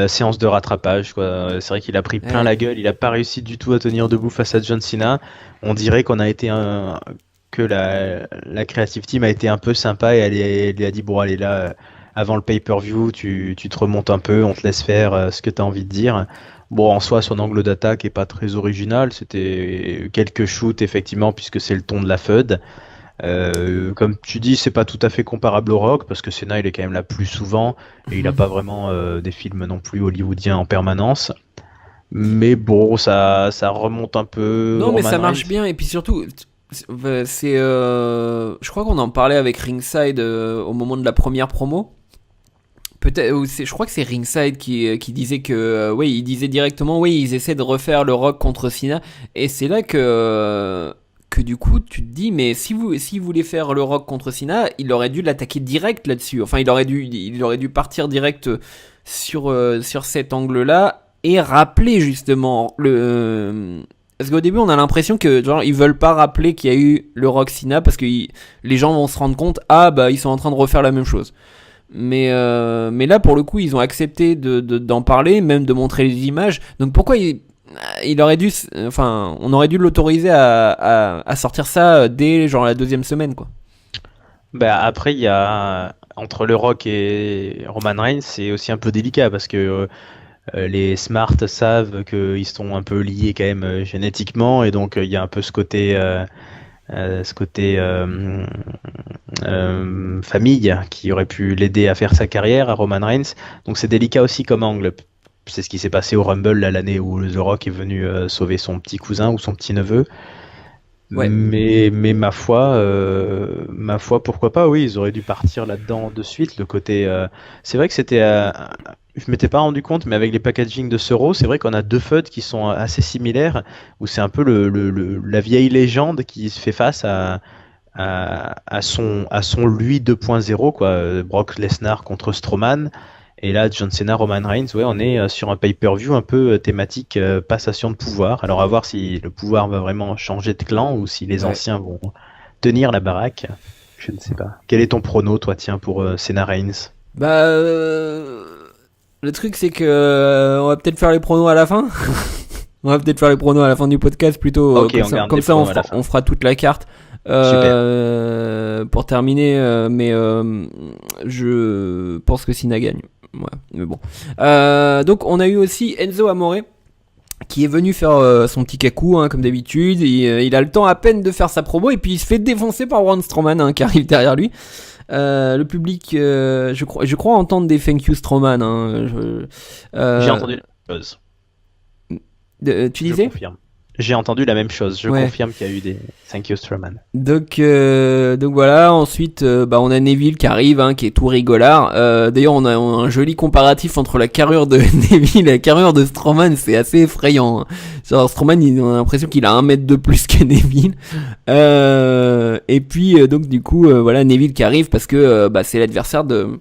séance de rattrapage, quoi. C'est vrai qu'il a pris plein Ouais. la gueule, il a pas réussi du tout à tenir debout face à John Cena. On dirait que la creative team a été un peu sympa et elle lui a dit bon allez là, avant le pay-per-view, tu te remontes un peu, on te laisse faire ce que tu as envie de dire. Bon, en soi, son angle d'attaque est pas très original. C'était quelques shoots, effectivement, puisque c'est le ton de la FUD. Comme tu dis, c'est pas tout à fait comparable au rock, parce que Senna, il est quand même là plus souvent, et il a pas vraiment des films non plus hollywoodiens en permanence. Mais bon, ça remonte un peu. Non, mais Roman ça Reigns. marche bien. Et puis surtout, je crois qu'on en parlait avec Ringside au moment de la première promo. Peut-être, je crois que c'est Ringside qui disait que, oui, il disait directement, oui, ils essaient de refaire le Rock contre Cena. Et c'est là que du coup, tu te dis, mais si vous voulez faire le Rock contre Cena, il aurait dû l'attaquer direct là-dessus. Enfin, il aurait dû partir direct sur cet angle-là et rappeler justement parce qu'au début, on a l'impression que genre ils veulent pas rappeler qu'il y a eu le Rock Cena parce que les gens vont se rendre compte, ah bah ils sont en train de refaire la même chose. Mais là, pour le coup, ils ont accepté d'en parler, même de montrer les images. Donc pourquoi il aurait dû, enfin, on aurait dû l'autoriser à sortir ça dès genre la deuxième semaine, quoi. Bah, après, il y a entre le Rock et Roman Reigns, c'est aussi un peu délicat parce que les Smart savent qu'ils sont un peu liés quand même génétiquement et donc il y a un peu ce côté famille qui aurait pu l'aider à faire sa carrière à Roman Reigns. Donc c'est délicat aussi comme angle. C'est ce qui s'est passé au Rumble là, l'année où The Rock est venu sauver son petit cousin ou son petit neveu. Ouais. Mais ma foi, pourquoi pas? Oui, ils auraient dû partir là-dedans de suite. Le côté, c'est vrai que c'était, je m'étais pas rendu compte, mais avec les packaging de Soro, c'est vrai qu'on a deux FUD qui sont assez similaires, où c'est un peu la vieille légende qui se fait face à son lui 2.0, quoi. Brock Lesnar contre Strowman. Et là, John Cena, Roman Reigns, ouais, on est sur un pay-per-view un peu thématique passation de pouvoir. Alors à voir si le pouvoir va vraiment changer de clan ou si les Ouais. anciens vont tenir la baraque. Je ne sais pas. Quel est ton prono, toi, tiens, pour Cena Reigns? Bah, le truc c'est que on va peut-être faire les pronos à la fin. On va peut-être faire les pronos à la fin du podcast plutôt. Ok, on garde Comme les ça pronos à la fin. on fera toute la carte. Super. Pour terminer, mais je pense que Sina gagne. Ouais, mais bon. Donc on a eu aussi Enzo Amore qui est venu faire son petit cacou hein, comme d'habitude. Il a le temps à peine de faire sa promo et puis il se fait défoncer par Braun Strowman hein, qui arrive derrière lui. Le public, je crois entendre des thank you Strowman. Hein, J'ai entendu la même chose. Tu Je disais? confirme. J'ai entendu la même chose. Je Ouais. confirme qu'il y a eu des Thank you, Strowman. Donc voilà. Ensuite, on a Neville qui arrive, hein, qui est tout rigolard. D'ailleurs, on a un joli comparatif entre la carrure de Neville et la carrure de Strowman. C'est assez effrayant. Hein. Genre, Strowman, on a l'impression qu'il a 1 mètre de plus que Neville. Et puis, donc du coup, voilà, Neville qui arrive parce que c'est l'adversaire de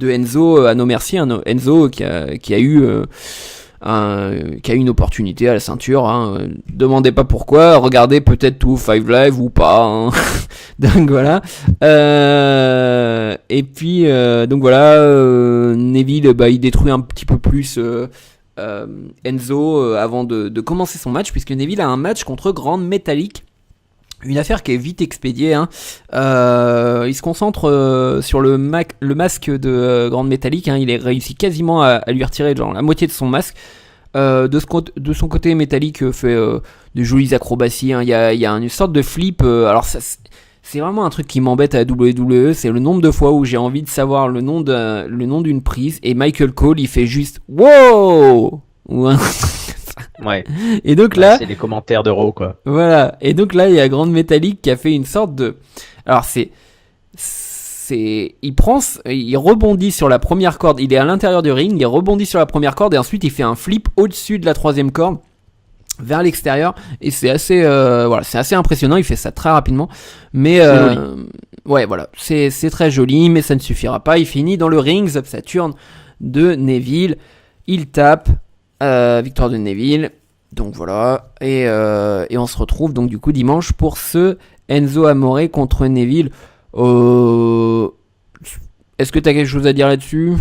Enzo à nos merci. Hein, Enzo qui a eu une opportunité à la ceinture. Hein. Demandez pas pourquoi, regardez peut-être tout Five Live ou pas. Hein. Donc voilà. Et puis donc voilà, Neville, il détruit un petit peu plus Enzo avant de commencer son match, puisque Neville a un match contre Grand Metalik. Une affaire qui est vite expédiée. Hein. Il se concentre sur le masque de Grande Métallique. Hein. Il a réussi quasiment à lui retirer genre, la moitié de son masque. De son côté, Métallique fait de jolies acrobaties. Hein. Il y a une sorte de flip. Alors c'est vraiment un truc qui m'embête à la WWE. C'est le nombre de fois où j'ai envie de savoir le nom d'une prise. Et Michael Cole, il fait juste wow. Ouais. Et donc là, c'est les commentaires de Raw, quoi. voilà. Et donc là, il y a Grande Métallique qui a fait une sorte de. Alors il rebondit sur la première corde. Il est à l'intérieur du ring, il rebondit sur la première corde et ensuite il fait un flip au-dessus de la troisième corde vers l'extérieur. Et c'est assez, c'est assez impressionnant. Il fait ça très rapidement, mais ouais, voilà, c'est très joli, mais ça ne suffira pas. Il finit dans le ring of Saturn de Neville. Il tape. Victoire de Neville. Donc voilà. Et on se retrouve donc du coup dimanche pour ce Enzo Amore contre Neville. Est-ce que tu as quelque chose à dire là-dessus ?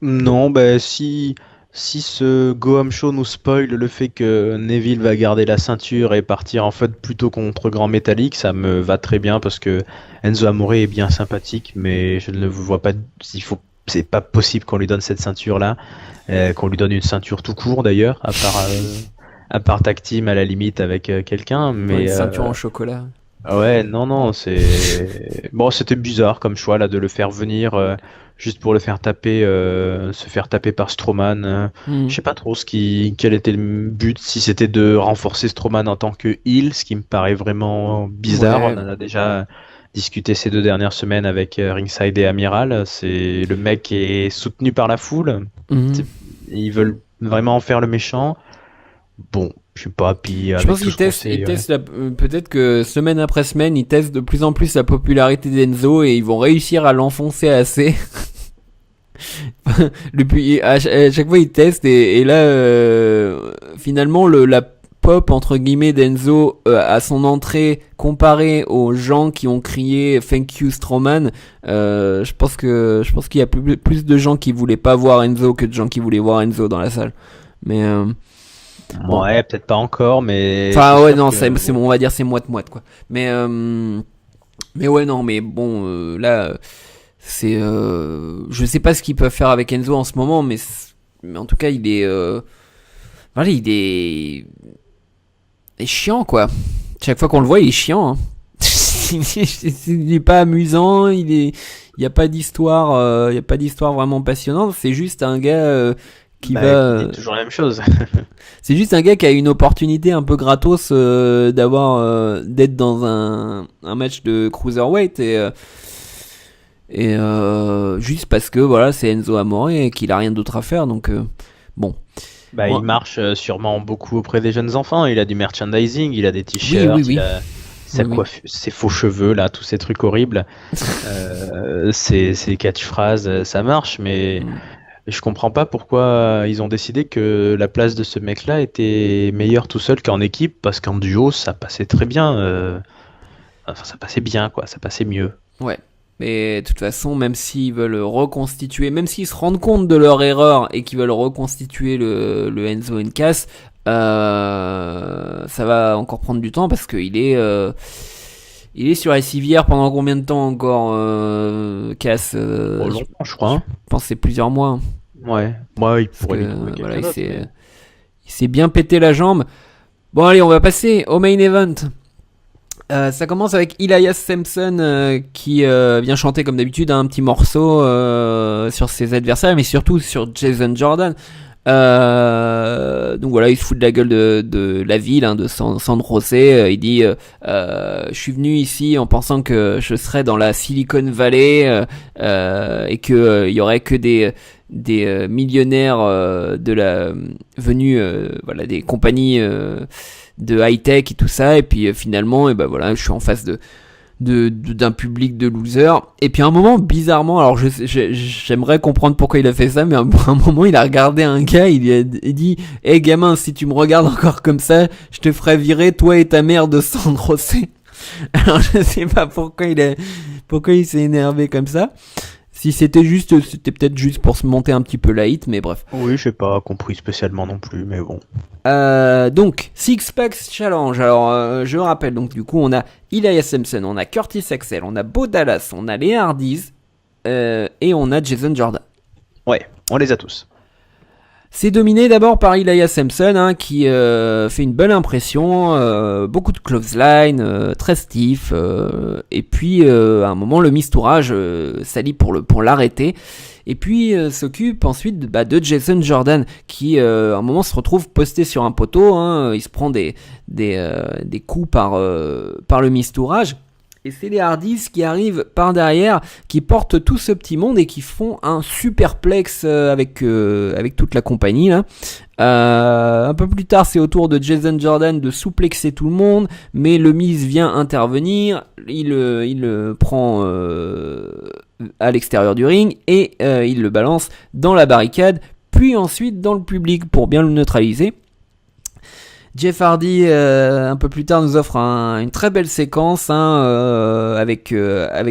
Non, bah si ce Go Home Show nous spoil le fait que Neville va garder la ceinture et partir en fait plutôt contre Grand Métallique, ça me va très bien parce que Enzo Amore est bien sympathique, mais je ne le vois pas. C'est pas possible qu'on lui donne cette ceinture-là, qu'on lui donne une ceinture tout court d'ailleurs, à part tag team à la limite avec quelqu'un, Ouais, une mais ceinture en chocolat. ouais, non, c'est bon, c'était bizarre comme choix là de le faire venir juste pour le faire taper, se faire taper par Strowman. Je Mhm. sais pas trop quel était le but, si c'était de renforcer Strowman en tant que heel, ce qui me paraît vraiment bizarre. On Ouais. en a déjà discuté ces 2 dernières semaines avec Ringside et Amiral. C'est le mec est soutenu par la foule. Mhm. C'est- Ils veulent vraiment en faire le méchant. Bon, je sais pas. Puis Je avec pense tout qu'ils ce qu'on testent, ils sait. testent peut-être que semaine après semaine, ils testent de plus en plus la popularité d'Enzo et ils vont réussir à l'enfoncer assez. À chaque fois, ils testent et là, finalement, la pop entre guillemets d'Enzo à son entrée comparé aux gens qui ont crié Thank you Strowman, je pense qu'il y a plus de gens qui voulaient pas voir Enzo que de gens qui voulaient voir Enzo dans la salle. Mais bon. Ouais, peut-être pas encore, mais c'est Enfin ouais sûr non que bon. on va dire c'est moite quoi. Mais ouais non mais bon là c'est je sais pas ce qu'ils peuvent faire avec Enzo en ce moment mais en tout cas voilà il est chiant quoi. Chaque fois qu'on le voit il est chiant. Hein. Il est pas amusant, il y a pas d'histoire il y a pas d'histoire vraiment passionnante, c'est juste un gars qui va Bah, qui dit toujours la même chose. c'est juste un gars qui a une opportunité un peu gratos d'être dans un match de cruiserweight et juste parce que voilà c'est Enzo Amore et qu'il a rien d'autre à faire donc bon. Bah, il Bon, marche sûrement beaucoup auprès des jeunes enfants. Il a du merchandising, il a des oui oui t-shirts, il oui a oui sa oui. coiffure, ses faux cheveux là, tous ces trucs horribles. Ses catchphrases, ça marche, mais Mm. je comprends pas pourquoi ils ont décidé que la place de ce mec-là était meilleure tout seul qu'en équipe, parce qu'en duo, ça passait très bien. Enfin, ça passait bien, quoi, ça passait mieux. Ouais. Mais de toute façon, même s'ils veulent reconstituer, même s'ils se rendent compte de leur erreur et qu'ils veulent reconstituer le Enzo Cass, ça va encore prendre du temps parce il est sur la civière pendant combien de temps encore, Cass Oh, Je longtemps, je crois. Hein. pense que c'est plusieurs mois. Hein, Ouais, moi, il parce pourrait lui trouver que voilà, quelqu'un d'autre, mais... il s'est bien pété la jambe. Bon allez, on va passer au main event. Ça commence avec Elias Sampson qui vient chanter comme d'habitude un petit morceau sur ses adversaires, mais surtout sur Jason Jordan. Donc voilà, il se fout de la gueule de la ville, hein, de San José. Il dit je suis venu ici en pensant que je serais dans la Silicon Valley et que il y aurait que des millionnaires venus voilà des compagnies de high tech et tout ça, et puis finalement et ben voilà je suis en face d'un public de losers. Et puis à un moment, bizarrement, alors j'aimerais comprendre pourquoi il a fait ça, mais à un moment, il a regardé un gars, il dit hey gamin, si tu me regardes encore comme ça, je te ferai virer, toi et ta mère de San José. Alors je sais pas pourquoi il s'est énervé comme ça. Si c'était peut-être juste pour se monter un petit peu la hit, mais bref. Oui, je sais pas compris spécialement non plus, mais bon. Donc, Six Packs Challenge. Alors, je rappelle, donc du coup, on a Elias Sampson, on a Curtis Axel, on a Bo Dallas, on a les Hardys et on a Jason Jordan. Ouais, on les a tous. C'est dominé d'abord par Elias Sampson, hein, qui fait une bonne impression, beaucoup de clothesline, très stiff, et puis à un moment le mistourage s'allie pour l'arrêter, et puis s'occupe ensuite de Jason Jordan, qui à un moment se retrouve posté sur un poteau, hein, il se prend des coups par le mistourage. Et c'est les Hardys qui arrivent par derrière, qui portent tout ce petit monde et qui font un superplex avec toute la compagnie là. Un peu plus tard, c'est au tour de Jason Jordan de souplexer tout le monde, mais le Miz vient intervenir, il le prend à l'extérieur du ring et il le balance dans la barricade, puis ensuite dans le public pour bien le neutraliser. Jeff Hardy, un peu plus tard, nous offre une très belle séquence avec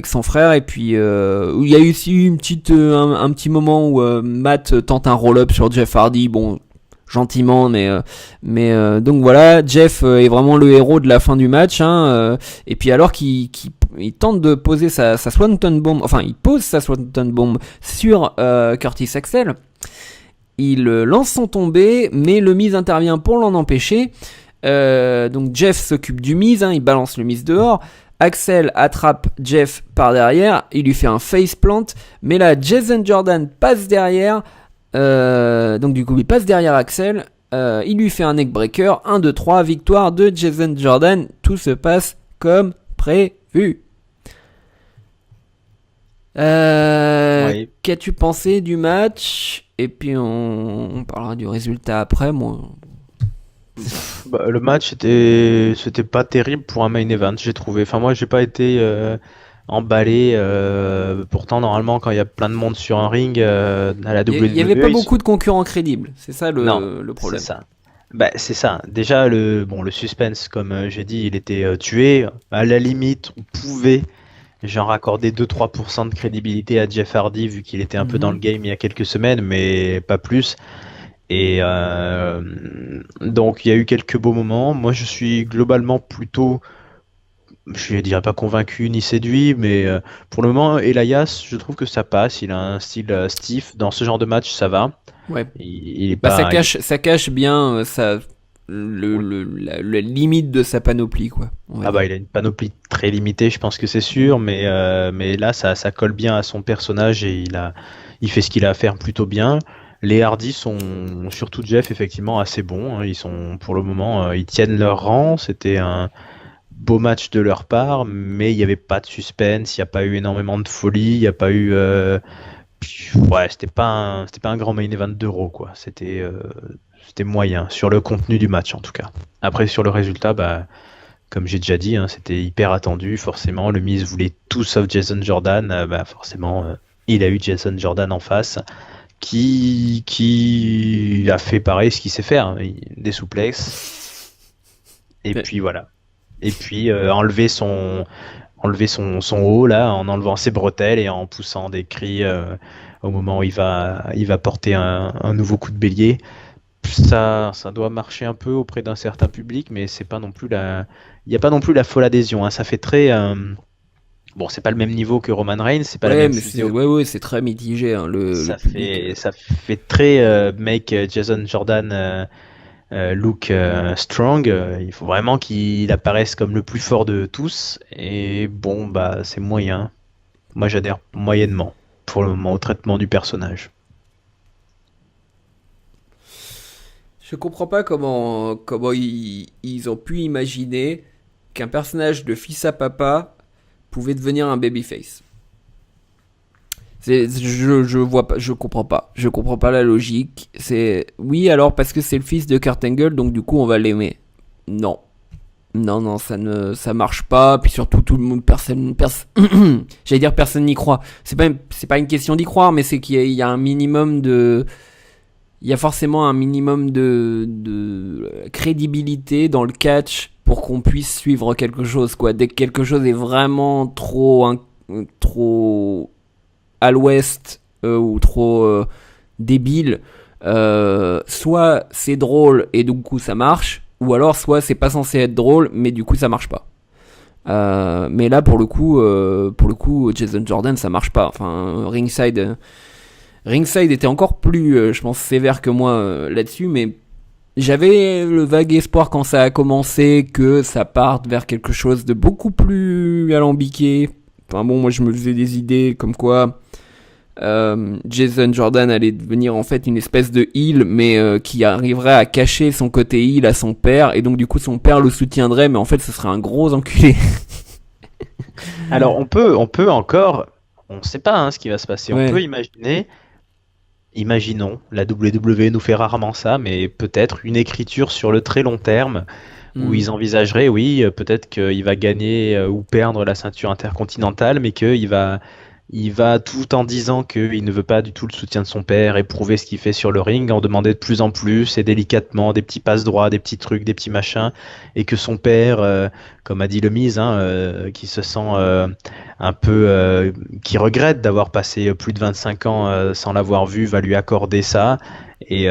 son frère. Et puis, où il y a eu aussi un petit moment où Matt tente un roll-up sur Jeff Hardy. Bon, gentiment, mais donc voilà, Jeff est vraiment le héros de la fin du match. Et puis alors qu'il tente de poser sa Swanton Bomb, enfin, il pose sa Swanton Bomb sur Curtis Axel. Il lance son tombé, mais le Miz intervient pour l'en empêcher. Donc Jeff s'occupe du Miz, il balance le Miz dehors. Axel attrape Jeff par derrière, il lui fait un faceplant, mais là Jason Jordan passe derrière. Donc du coup il passe derrière Axel, il lui fait un neckbreaker, 1, 2, 3, victoire de Jason Jordan. Tout se passe comme prévu. Oui. Qu'as-tu pensé du match? Et puis on parlera du résultat après. Moi, Le match c'était pas terrible pour un main event, j'ai trouvé. Enfin, moi, j'ai pas été emballé. Pourtant, normalement, quand il y a plein de monde sur un ring à la WWE, il y avait pas beaucoup de concurrents crédibles. C'est ça le problème. C'est ça. C'est ça. Déjà, le suspense, comme j'ai dit, il était tué. À la limite, on pouvait genre accorder 2-3% de crédibilité à Jeff Hardy vu qu'il était un peu dans le game il y a quelques semaines, mais pas plus. Et donc il y a eu quelques beaux moments. Moi, je suis globalement plutôt, je dirais pas convaincu ni séduit, mais pour le moment, Elias, je trouve que ça passe. Il a un style stiff. Dans ce genre de match, ça va. Ouais. Il est pas. Ça cache bien la limite de sa panoplie, quoi. Il a une panoplie très limitée, je pense que c'est sûr, mais là, ça colle bien à son personnage et il fait ce qu'il a à faire plutôt bien. Les Hardy sont, surtout Jeff, effectivement assez bons. Ils sont, pour le moment, ils tiennent leur rang. C'était un beau match de leur part, mais il n'y avait pas de suspense, il n'y a pas eu énormément de folie, il n'y a pas eu. C'était pas un grand main event d'Euro, quoi. C'était moyen sur le contenu du match en tout cas. Après sur le résultat, comme j'ai déjà dit, c'était hyper attendu. Forcément, le Miz voulait tout sauf Jason Jordan. Forcément, il a eu Jason Jordan en face, qui a fait pareil ce qu'il sait faire, des souplexes. Et puis voilà. Et puis enlever son haut là, en enlevant ses bretelles et en poussant des cris au moment où il va porter un nouveau coup de bélier. Ça doit marcher un peu auprès d'un certain public, mais c'est pas non plus il n'y a pas non plus la folle adhésion. Ça fait très c'est pas le même niveau que Roman Reigns, c'est pas la même c'est très mitigé. Ça fait très make Jason Jordan look strong. Il faut vraiment qu'il apparaisse comme le plus fort de tous. Et c'est moyen. Moi, j'adhère moyennement pour le moment au traitement du personnage. Je comprends pas comment ils ont pu imaginer qu'un personnage de fils à papa pouvait devenir un babyface. Je comprends pas la logique. Oui, alors parce que c'est le fils de Kurt Angle, donc du coup on va l'aimer. Non, ça marche pas. Puis surtout tout le monde, j'allais dire personne n'y croit. C'est pas une question d'y croire, mais c'est qu'il y a un minimum de. Il y a forcément un minimum de crédibilité dans le catch pour qu'on puisse suivre quelque chose, quoi. Dès que quelque chose est vraiment trop à l'ouest ou trop débile, soit c'est drôle et du coup ça marche, ou alors soit c'est pas censé être drôle mais du coup ça marche pas. Mais là pour le coup Jason Jordan ça marche pas. Enfin Ringside était encore plus, je pense, sévère que moi là-dessus, mais j'avais le vague espoir quand ça a commencé que ça parte vers quelque chose de beaucoup plus alambiqué. Enfin moi je me faisais des idées comme quoi Jason Jordan allait devenir en fait une espèce de heel, mais qui arriverait à cacher son côté heel à son père, et donc du coup son père le soutiendrait, mais en fait ce serait un gros enculé. Alors on peut encore, on sait pas ce qui va se passer, on peut imaginer. Imaginons, la WWE nous fait rarement ça, mais peut-être une écriture sur le très long terme où ils envisageraient, peut-être qu'il va gagner ou perdre la ceinture intercontinentale, mais qu'il va Il va tout en disant qu'il ne veut pas du tout le soutien de son père et prouver ce qu'il fait sur le ring, en demander de plus en plus et délicatement des petits passes droits, des petits trucs, des petits machins, et que son père, comme a dit le Miz, qui se sent un peu, qui regrette d'avoir passé plus de 25 ans sans l'avoir vu, va lui accorder ça. Et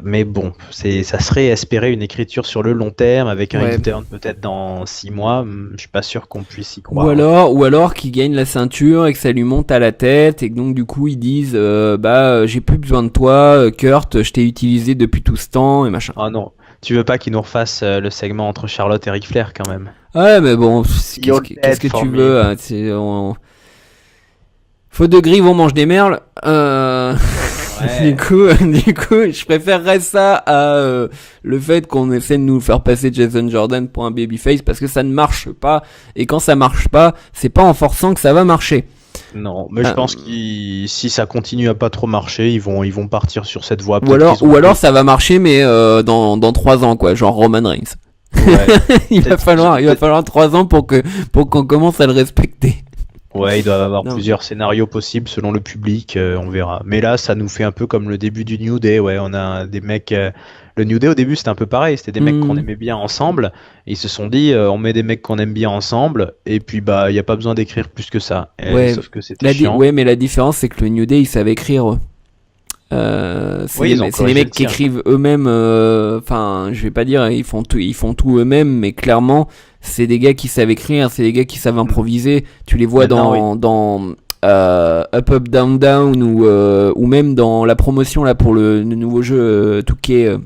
mais bon, ça serait espérer une écriture sur le long terme avec un return peut-être dans 6 mois. Je suis pas sûr qu'on puisse y croire. Ou alors qu'il gagne la ceinture et que ça lui monte à la tête et que donc du coup ils disent j'ai plus besoin de toi, Kurt, je t'ai utilisé depuis tout ce temps et machin. Ah non, tu veux pas qu'il nous refasse le segment entre Charlotte et Ric Flair quand même. Ouais, mais bon, qu'est-ce que tu veux, hein, faute de grive, on mange des merles. Ouais. du coup, je préférerais ça à le fait qu'on essaie de nous faire passer Jason Jordan pour un babyface parce que ça ne marche pas. Et quand ça marche pas, c'est pas en forçant que ça va marcher. Non, mais je pense que si ça continue à pas trop marcher, ils vont partir sur cette voie. Ou alors ça va marcher, mais dans 3 ans, quoi, genre Roman Reigns. Ouais, il va falloir 3 ans pour qu'on commence à le respecter. Ouais, il doit y avoir plusieurs scénarios possibles selon le public, on verra. Mais là, ça nous fait un peu comme le début du New Day. Ouais, on a des mecs. Le New Day au début, c'était un peu pareil. C'était des mecs qu'on aimait bien ensemble. Et ils se sont dit, on met des mecs qu'on aime bien ensemble. Et puis, il y a pas besoin d'écrire plus que ça. Sauf que c'était chiant. Ouais, mais la différence, c'est que le New Day, ils savaient écrire. C'est les mecs qui écrivent eux-mêmes. Enfin, je vais pas dire ils font tout eux-mêmes, mais clairement c'est des gars qui savent écrire, c'est des gars qui savent improviser. Tu les vois dans Up Up Down Down ou même dans la promotion là pour le nouveau jeu 2K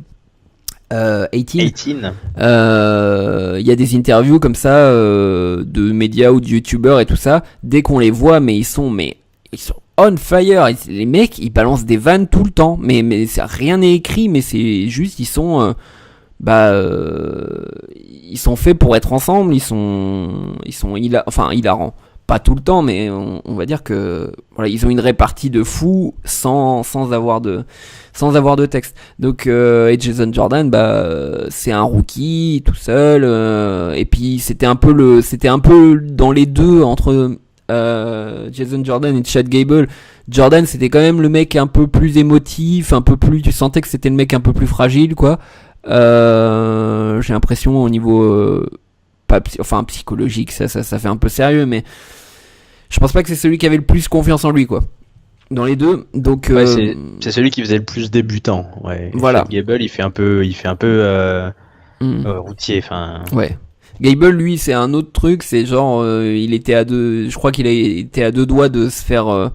18. Il y a des interviews comme ça de médias ou de youtubeurs et tout ça. Dès qu'on les voit, mais ils sont on fire. Les mecs, ils balancent des vannes tout le temps, mais rien n'est écrit, mais c'est juste ils sont faits pour être ensemble. Ils sont hilarants. Pas tout le temps, mais on va dire que voilà, ils ont une répartie de fous sans avoir de texte. Donc et Jason Jordan, c'est un rookie tout seul, et puis c'était un peu dans les deux entre Jason Jordan et Chad Gable. Jordan, c'était quand même le mec un peu plus émotif, tu sentais que c'était le mec un peu plus fragile, quoi. J'ai l'impression au niveau psychologique, ça fait un peu sérieux, mais je pense pas que c'est celui qui avait le plus confiance en lui, quoi. Dans les deux, donc c'est celui qui faisait le plus débutant. Ouais. Voilà. Chad Gable, il fait un peu routier, enfin. Ouais. Gable, lui, c'est un autre truc, c'est genre, je crois qu'il a été à 2 doigts de se faire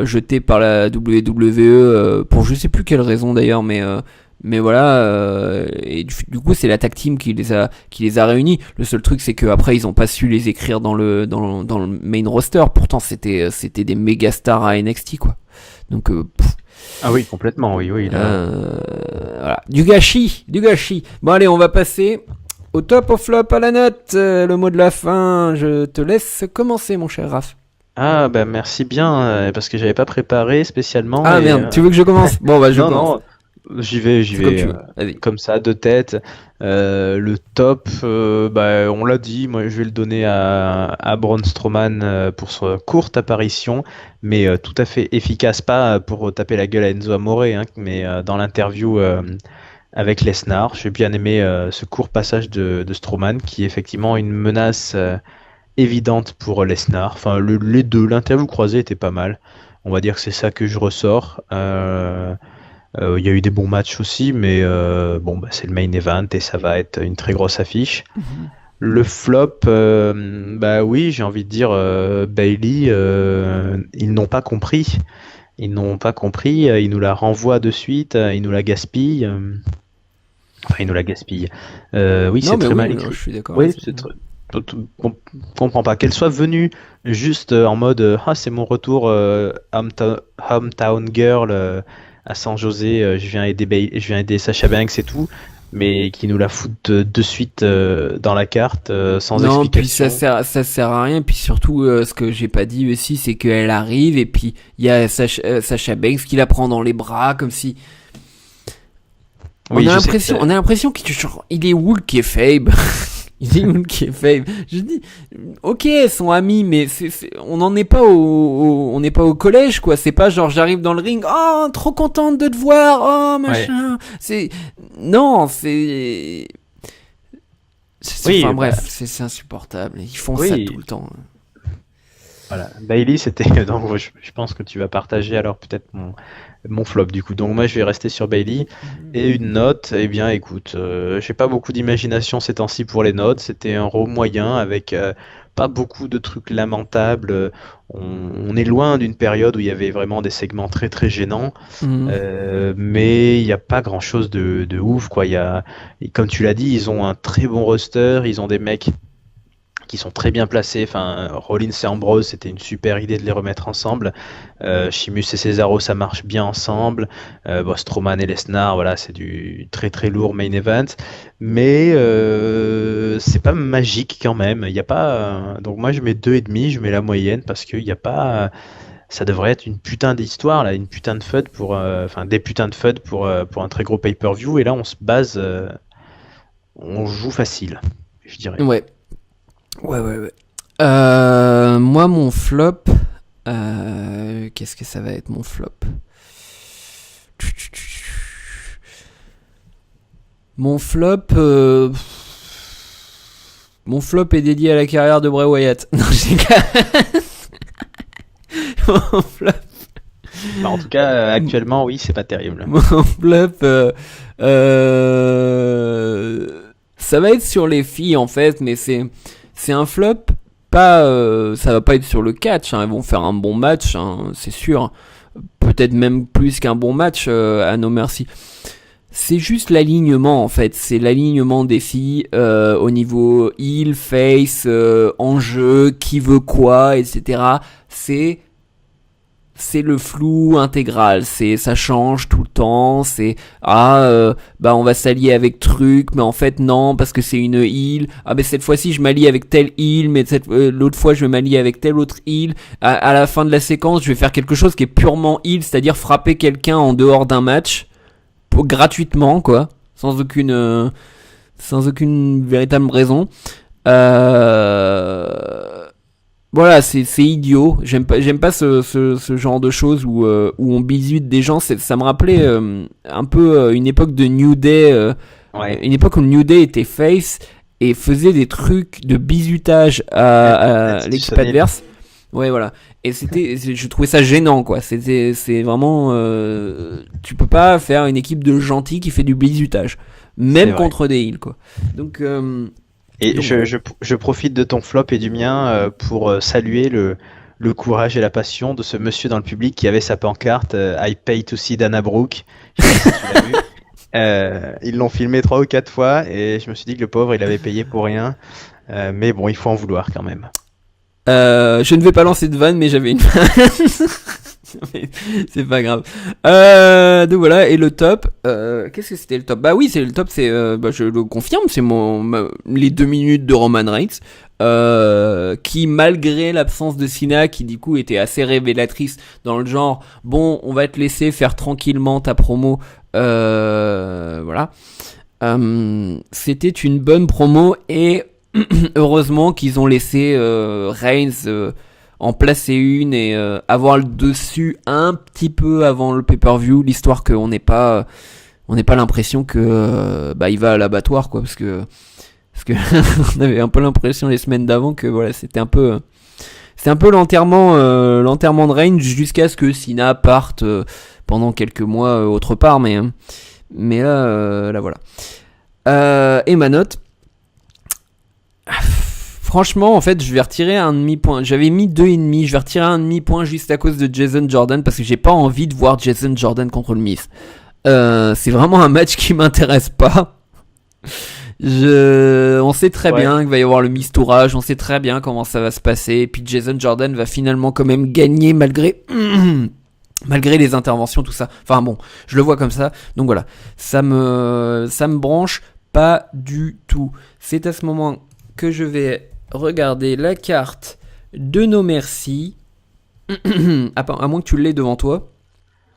jeter par la WWE pour je sais plus quelle raison d'ailleurs, mais voilà, et du coup c'est la tag team qui les a réunis. Le seul truc, c'est qu'après ils ont pas su les écrire dans le main roster. Pourtant c'était des méga stars à NXT, quoi. Donc ah oui, complètement, oui. Voilà, du gâchis. Bon allez, on va passer au top, au flop, à la note. Le mot de la fin, je te laisse commencer, mon cher Raph. Ah merci bien, parce que j'avais pas préparé spécialement. Ah merde, tu veux que je commence? Bon je commence. Non. J'y vais comme ça, de tête. Le top, on l'a dit, moi je vais le donner à Braun Strowman pour sa courte apparition, mais tout à fait efficace, pas pour taper la gueule à Enzo Amore, mais dans l'interview avec Lesnar. J'ai bien aimé ce court passage de Strowman, qui est effectivement une menace évidente pour Lesnar. Enfin, les deux, l'interview croisée était pas mal. On va dire que c'est ça que je ressors. Il y a eu des bons matchs aussi, mais c'est le main event et ça va être une très grosse affiche. Le flop, oui, j'ai envie de dire Bayley, ils n'ont pas compris. Ils nous la renvoient de suite, ils nous la gaspillent. Ils nous la gaspillent. Oui, c'est très mal écrit. Je suis d'accord. Oui, c'est très... On comprend pas qu'elle soit venue juste en mode c'est mon retour hometown girl à San José, je viens aider Sasha Banks et tout, mais qui nous la foutent de suite dans la carte sans explication. Puis ça sert à rien. Puis surtout, ce que j'ai pas dit aussi, c'est qu'elle arrive et puis il y a Sasha Banks qui la prend dans les bras comme si. On a l'impression qu'il est Hulk et Fabe. Il dit Monkey Fame. Je dis, ok, ils sont amis, mais on n'en est pas on n'est pas au collège, quoi. C'est pas genre j'arrive dans le ring, oh, trop contente de te voir, oh, machin. Ouais. Non, oui, enfin bref, c'est insupportable. Ils font ça tout le temps. Voilà, Bayley, c'était donc je pense que tu vas partager alors peut-être mon flop du coup. Donc moi je vais rester sur Bayley et une note. Eh bien écoute, j'ai pas beaucoup d'imagination ces temps-ci pour les notes. C'était un Raw moyen avec pas beaucoup de trucs lamentables. On est loin d'une période où il y avait vraiment des segments très très gênants, mais il n'y a pas grand-chose de ouf quoi. Comme tu l'as dit, ils ont un très bon roster, ils ont des mecs qui sont très bien placés. Enfin, Rollins et Ambrose, c'était une super idée de les remettre ensemble. Sheamus et Cesaro, ça marche bien ensemble. Strowman et Lesnar, voilà, c'est du très très lourd main event. Mais c'est pas magique quand même. Il y a pas. Donc moi je mets 2,5, je mets la moyenne parce qu'il n'y a pas. Ça devrait être une putain d'histoire là, une putain de FUD pour, des putains de FUD pour un très gros pay-per-view. Et là on se base, on joue facile, je dirais. Ouais. Moi, mon flop, qu'est-ce que ça va être mon flop? Mon flop est dédié à la carrière de Bray Wyatt. Non, j'ai mon flop. En tout cas, actuellement, oui, c'est pas terrible. Mon flop, ça va être sur les filles en fait, mais c'est un flop, ça va pas être sur le catch, hein. Ils vont faire un bon match, hein, c'est sûr. Peut-être même plus qu'un bon match, à No Mercy. C'est juste l'alignement en fait, c'est l'alignement des filles au niveau heel, face, enjeu, qui veut quoi, etc. C'est le flou intégral, ça change tout le temps, on va s'allier avec truc, mais en fait non, parce que c'est une heal, cette fois-ci je m'allie avec tel heal, mais l'autre fois je vais m'allier avec tel autre heal, à la fin de la séquence je vais faire quelque chose qui est purement heal, c'est-à-dire frapper quelqu'un en dehors d'un match, gratuitement quoi, sans aucune véritable raison. Voilà, c'est idiot. J'aime pas ce genre de choses où on bisute des gens. Ça me rappelait un peu une époque de New Day, une époque où New Day était face et faisait des trucs de bisutage à l'équipe adverse. Ouais, voilà. Et je trouvais ça gênant, quoi. C'est vraiment, tu peux pas faire une équipe de gentils qui fait du bisutage, même contre des heals, quoi. Donc et donc, je profite de ton flop et du mien pour saluer le courage et la passion de ce monsieur dans le public qui avait sa pancarte I pay to see Dana Brooke. Je sais pas si tu l'as vu. Ils l'ont filmé 3 ou 4 fois et je me suis dit que le pauvre il avait payé pour rien. Mais bon, il faut en vouloir quand même. Je ne vais pas lancer de vanne, mais j'avais une c'est pas grave. Donc voilà, et le top, qu'est-ce que c'était le top? Bah oui, c'est le top, je le confirme, c'est les 2 minutes de Roman Reigns, qui malgré l'absence de Cena, qui du coup était assez révélatrice dans le genre, bon, on va te laisser faire tranquillement ta promo, voilà. C'était une bonne promo et heureusement qu'ils ont laissé Reigns en placer une et avoir le dessus un petit peu avant le pay-per-view, l'histoire qu'on n'ait pas l'impression que il va à l'abattoir, quoi, parce que on avait un peu l'impression les semaines d'avant que voilà, c'était un peu l'enterrement de Reigns jusqu'à ce que Cena parte pendant quelques mois autre part, mais là voilà. Et ma note, franchement, en fait, je vais retirer un demi-point. J'avais mis 2,5. Je vais retirer un demi-point juste à cause de Jason Jordan parce que j'ai pas envie de voir Jason Jordan contre le Miz. C'est vraiment un match qui m'intéresse pas. On sait très bien qu'il va y avoir le mistourage. On sait très bien comment ça va se passer. Et puis Jason Jordan va finalement quand même gagner malgré les interventions, tout ça. Enfin bon, je le vois comme ça. Donc voilà, ça me branche pas du tout. C'est à ce moment que je vais regarder la carte de No Mercy. À moins que tu l'aies devant toi,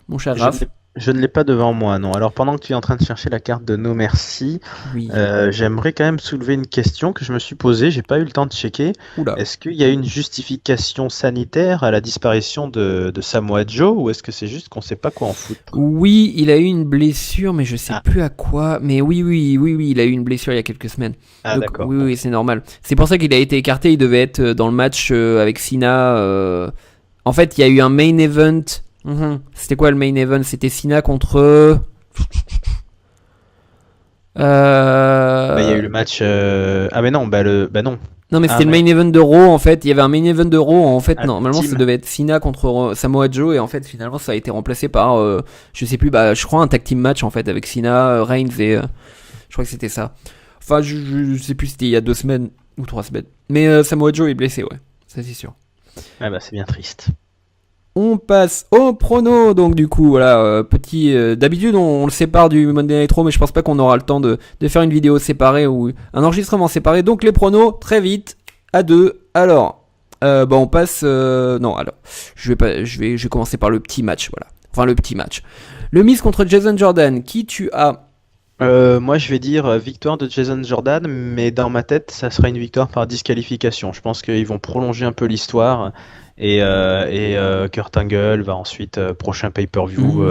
mon cher Raph. Je ne l'ai pas devant moi, non. Alors pendant que tu es en train de chercher la carte de No Mercy, Oui. j'aimerais quand même soulever une question que je me suis posée, j'ai pas eu le temps de checker. Oula. Est-ce qu'il y a une justification sanitaire à la disparition de Samoa Joe ou est-ce que c'est juste qu'on sait pas quoi en foutre? Oui, il a eu une blessure, mais je sais Ah. plus à quoi. Mais oui, il a eu une blessure il y a quelques semaines. Ah, Donc d'accord. oui, c'est normal. C'est pour ça qu'il a été écarté. Il devait être dans le match avec Cena. En fait, il y a eu un main event. C'était quoi le main event? C'était Cena contre. Bah, il y a eu le match. Ah mais non, bah non. Non, mais Ah, c'était le main event de Raw en fait. Il y avait un main event de Raw. En fait, Ah, normalement, ça Team. devait être Cena contre Samoa Joe. Et en fait, finalement, ça a été remplacé par. Je sais plus, je crois un tag team match en fait avec Cena, Reigns et. Je crois que c'était ça. Enfin, je sais plus si c'était il y a 2 semaines ou 3 semaines. Mais Samoa Joe est blessé, ouais. Ça, c'est sûr. Ah bah c'est bien triste. On passe au prono, donc du coup, voilà, petit... d'habitude, on le sépare du Monday Night Raw, mais je pense pas qu'on aura le temps de faire une vidéo séparée ou un enregistrement séparé. Donc les pronos, très vite, à 2. Alors, on passe... non, alors, je vais commencer par le petit match, voilà. Enfin, le petit match. Le Miz contre Jason Jordan, qui tu as? Moi je vais dire victoire de Jason Jordan, mais dans ma tête ça sera une victoire par disqualification. Je pense qu'ils vont prolonger un peu l'histoire et Kurt Angle va ensuite, prochain pay-per-view,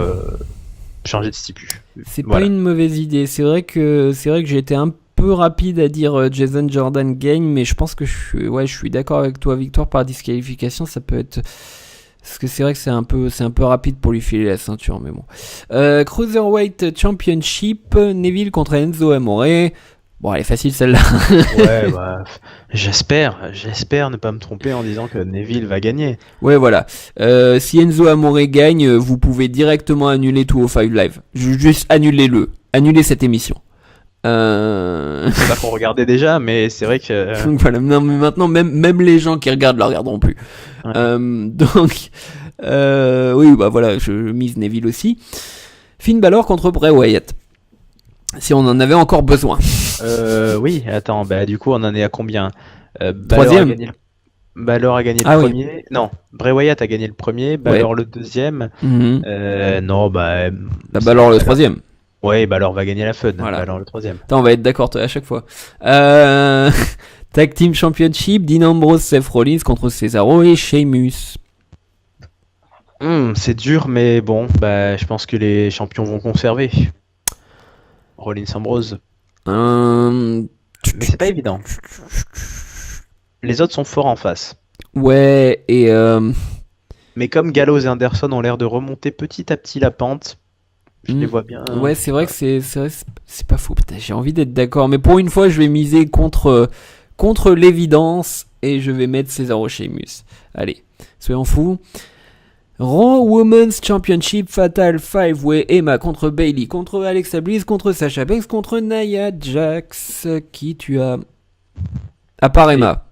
changer de stipu. C'est Voilà. pas une mauvaise idée. C'est vrai que j'ai été un peu rapide à dire Jason Jordan gagne, mais je pense que je suis d'accord avec toi. Victoire par disqualification, ça peut être. Parce que c'est vrai que c'est un peu rapide pour lui filer la ceinture, mais bon. Cruiserweight Championship, Neville contre Enzo Amore. Bon, elle est facile celle-là. Ouais, bah, j'espère ne pas me tromper en disant que Neville va gagner. Ouais, voilà. Si Enzo Amore gagne, vous pouvez directement annuler tout au 5 Live. Juste annulez-le. Annulez cette émission. C'est pas qu'on regardait déjà, mais c'est vrai que Donc voilà, non, mais maintenant même les gens qui regardent la regarderont plus. Ouais. Donc oui, bah voilà, je mise Neville aussi. Finn Balor contre Bray Wyatt. Si on en avait encore besoin. oui, attends, bah du coup on en est à combien? Troisième. Balor a gagné le Ah oui. premier. Non, Bray Wyatt a gagné le premier, Balor le deuxième. Non, Bah, Balor le troisième. Ouais, Balor va gagner la FUD. Voilà. Balor le troisième. Attends, on va être d'accord à chaque fois. Tag Team Championship, Dean Ambrose, Seth Rollins contre Cesaro et Sheamus. C'est dur, mais bon, bah je pense que les champions vont conserver. Rollins Ambrose. Mais c'est pas évident. Les autres sont forts en face. Ouais, et Mais comme Gallows et Anderson ont l'air de remonter petit à petit la pente, je les vois bien. Ouais, c'est vrai que c'est pas faux. Putain, j'ai envie d'être d'accord, mais pour une fois, je vais miser contre l'évidence et je vais mettre Cesaro Sheamus. Allez, soyons fous. Raw Women's Championship Fatal 5-Way, Emma contre Bayley, contre Alexa Bliss, contre Sasha Banks, contre Nia Jax. Qui tu as? À part Emma.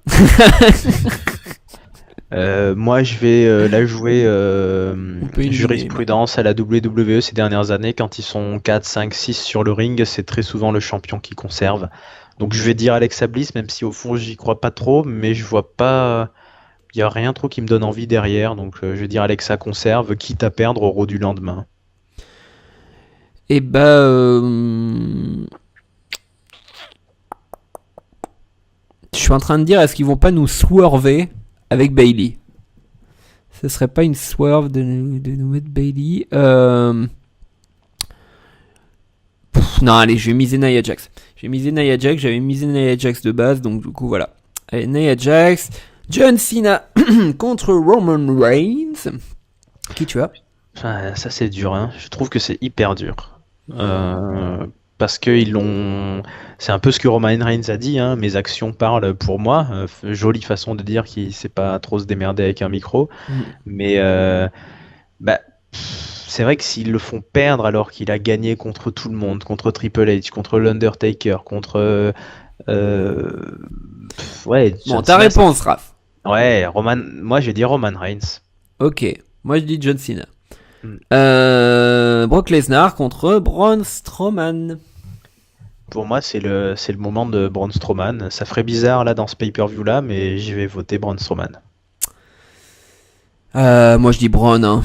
Moi, je vais la jouer peut éliminer, jurisprudence à la WWE ces dernières années. Quand ils sont 4, 5, 6 sur le ring, c'est très souvent le champion qui conserve. Donc je vais dire Alexa Bliss, même si au fond j'y crois pas trop, mais je vois pas. Il n'y a rien trop qui me donne envie derrière. Donc je vais dire Alexa conserve, quitte à perdre au Raw du lendemain. Et bah. Je suis en train de dire, est-ce qu'ils vont pas nous swerver avec Bayley? Ce serait pas une swerve de nous mettre Bayley? Non, allez, je vais miser Nia Jax. J'avais misé Nia Jax de base, donc du coup, voilà. Allez, Nia Jax. John Cena contre Roman Reigns. Qui tu as? Ça c'est dur, hein. Je trouve que c'est hyper dur. Parce que c'est un peu ce que Roman Reigns a dit, hein. Mes actions parlent pour moi. Jolie façon de dire qu'il sait pas trop se démerder avec un micro. Mais c'est vrai que s'ils le font perdre alors qu'il a gagné contre tout le monde, contre Triple H, contre l'Undertaker, contre ouais. Bon, ta réponse, Raph. Ouais, moi je vais dire Roman Reigns. Ok, moi je dis John Cena. Brock Lesnar contre Braun Strowman. Pour moi, c'est le moment de Braun Strowman. Ça ferait bizarre là dans ce pay-per-view là, mais j'y vais voter Braun Strowman. Moi je dis Braun. Hein.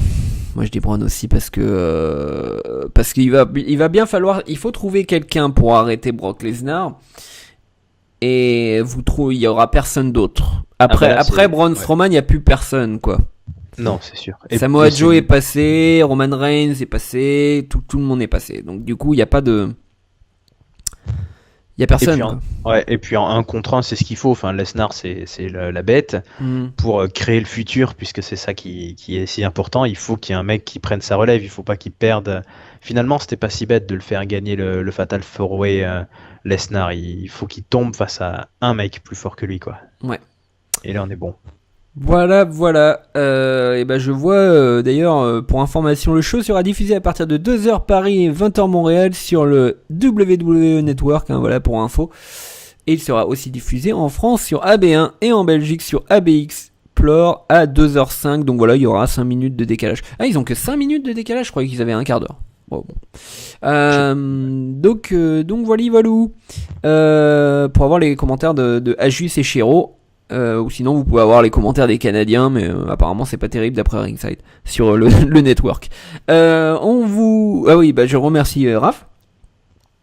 Moi je dis Braun aussi parce qu'il va bien falloir, il faut trouver quelqu'un pour arrêter Brock Lesnar. Et il y aura personne d'autre. Après Braun Strowman, il y a plus personne quoi. Non, c'est sûr. Samoa Joe est passé, Roman Reigns est passé, tout le monde est passé. Donc du coup, il y a personne. Et puis en 1 contre 1, c'est ce qu'il faut. Enfin, Lesnar, c'est la bête pour créer le futur, puisque c'est ça qui est si important. Il faut qu'il y ait un mec qui prenne sa relève. Il faut pas qu'il perde. Finalement, c'était pas si bête de le faire gagner le Fatal 4-Way Lesnar. Il faut qu'il tombe face à un mec plus fort que lui, quoi. Ouais. Et là, on est bon. Voilà. Et ben je vois d'ailleurs pour information, le show sera diffusé à partir de 2h Paris et 20h Montréal sur le WWE Network, voilà pour info. Et il sera aussi diffusé en France sur AB1 et en Belgique sur ABX Plore à 2h05. Donc voilà, il y aura 5 minutes de décalage. Ah, ils ont que 5 minutes de décalage, je croyais qu'ils avaient un quart d'heure. Bon. Donc voilà. Pour avoir les commentaires de Ajus et Shiro. Ou sinon vous pouvez avoir les commentaires des Canadiens, mais apparemment c'est pas terrible d'après Ringside sur le network. Ah oui, je remercie Raph.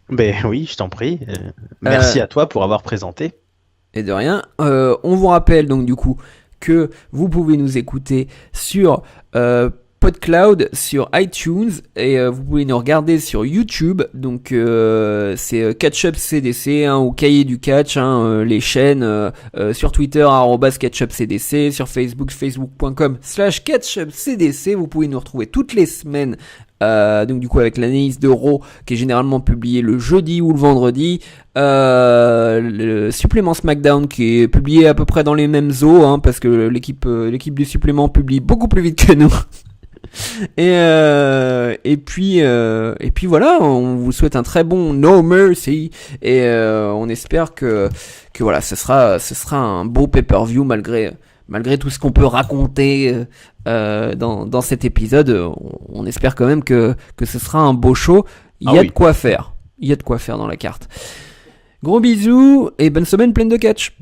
Ben oui, je t'en prie. Merci à toi pour avoir présenté. Et de rien. On vous rappelle donc du coup que vous pouvez nous écouter sur PodCloud, sur iTunes, et vous pouvez nous regarder sur YouTube. Donc c'est Catch-Up CDC ou Cahier du Catch, les chaînes sur Twitter @CatchUpCDC, sur Facebook facebook.com/CatchUpCDC. Vous pouvez nous retrouver toutes les semaines. Donc du coup avec l'analyse de Raw qui est généralement publiée le jeudi ou le vendredi, le supplément SmackDown qui est publié à peu près dans les mêmes eaux, parce que l'équipe du supplément publie beaucoup plus vite que nous. Et puis voilà, on vous souhaite un très bon No Mercy et on espère que voilà, ce sera un beau pay-per-view malgré tout ce qu'on peut raconter dans cet épisode. On espère quand même que ce sera un beau show. Il y a de quoi faire dans la carte. Gros bisous et bonne semaine pleine de catch.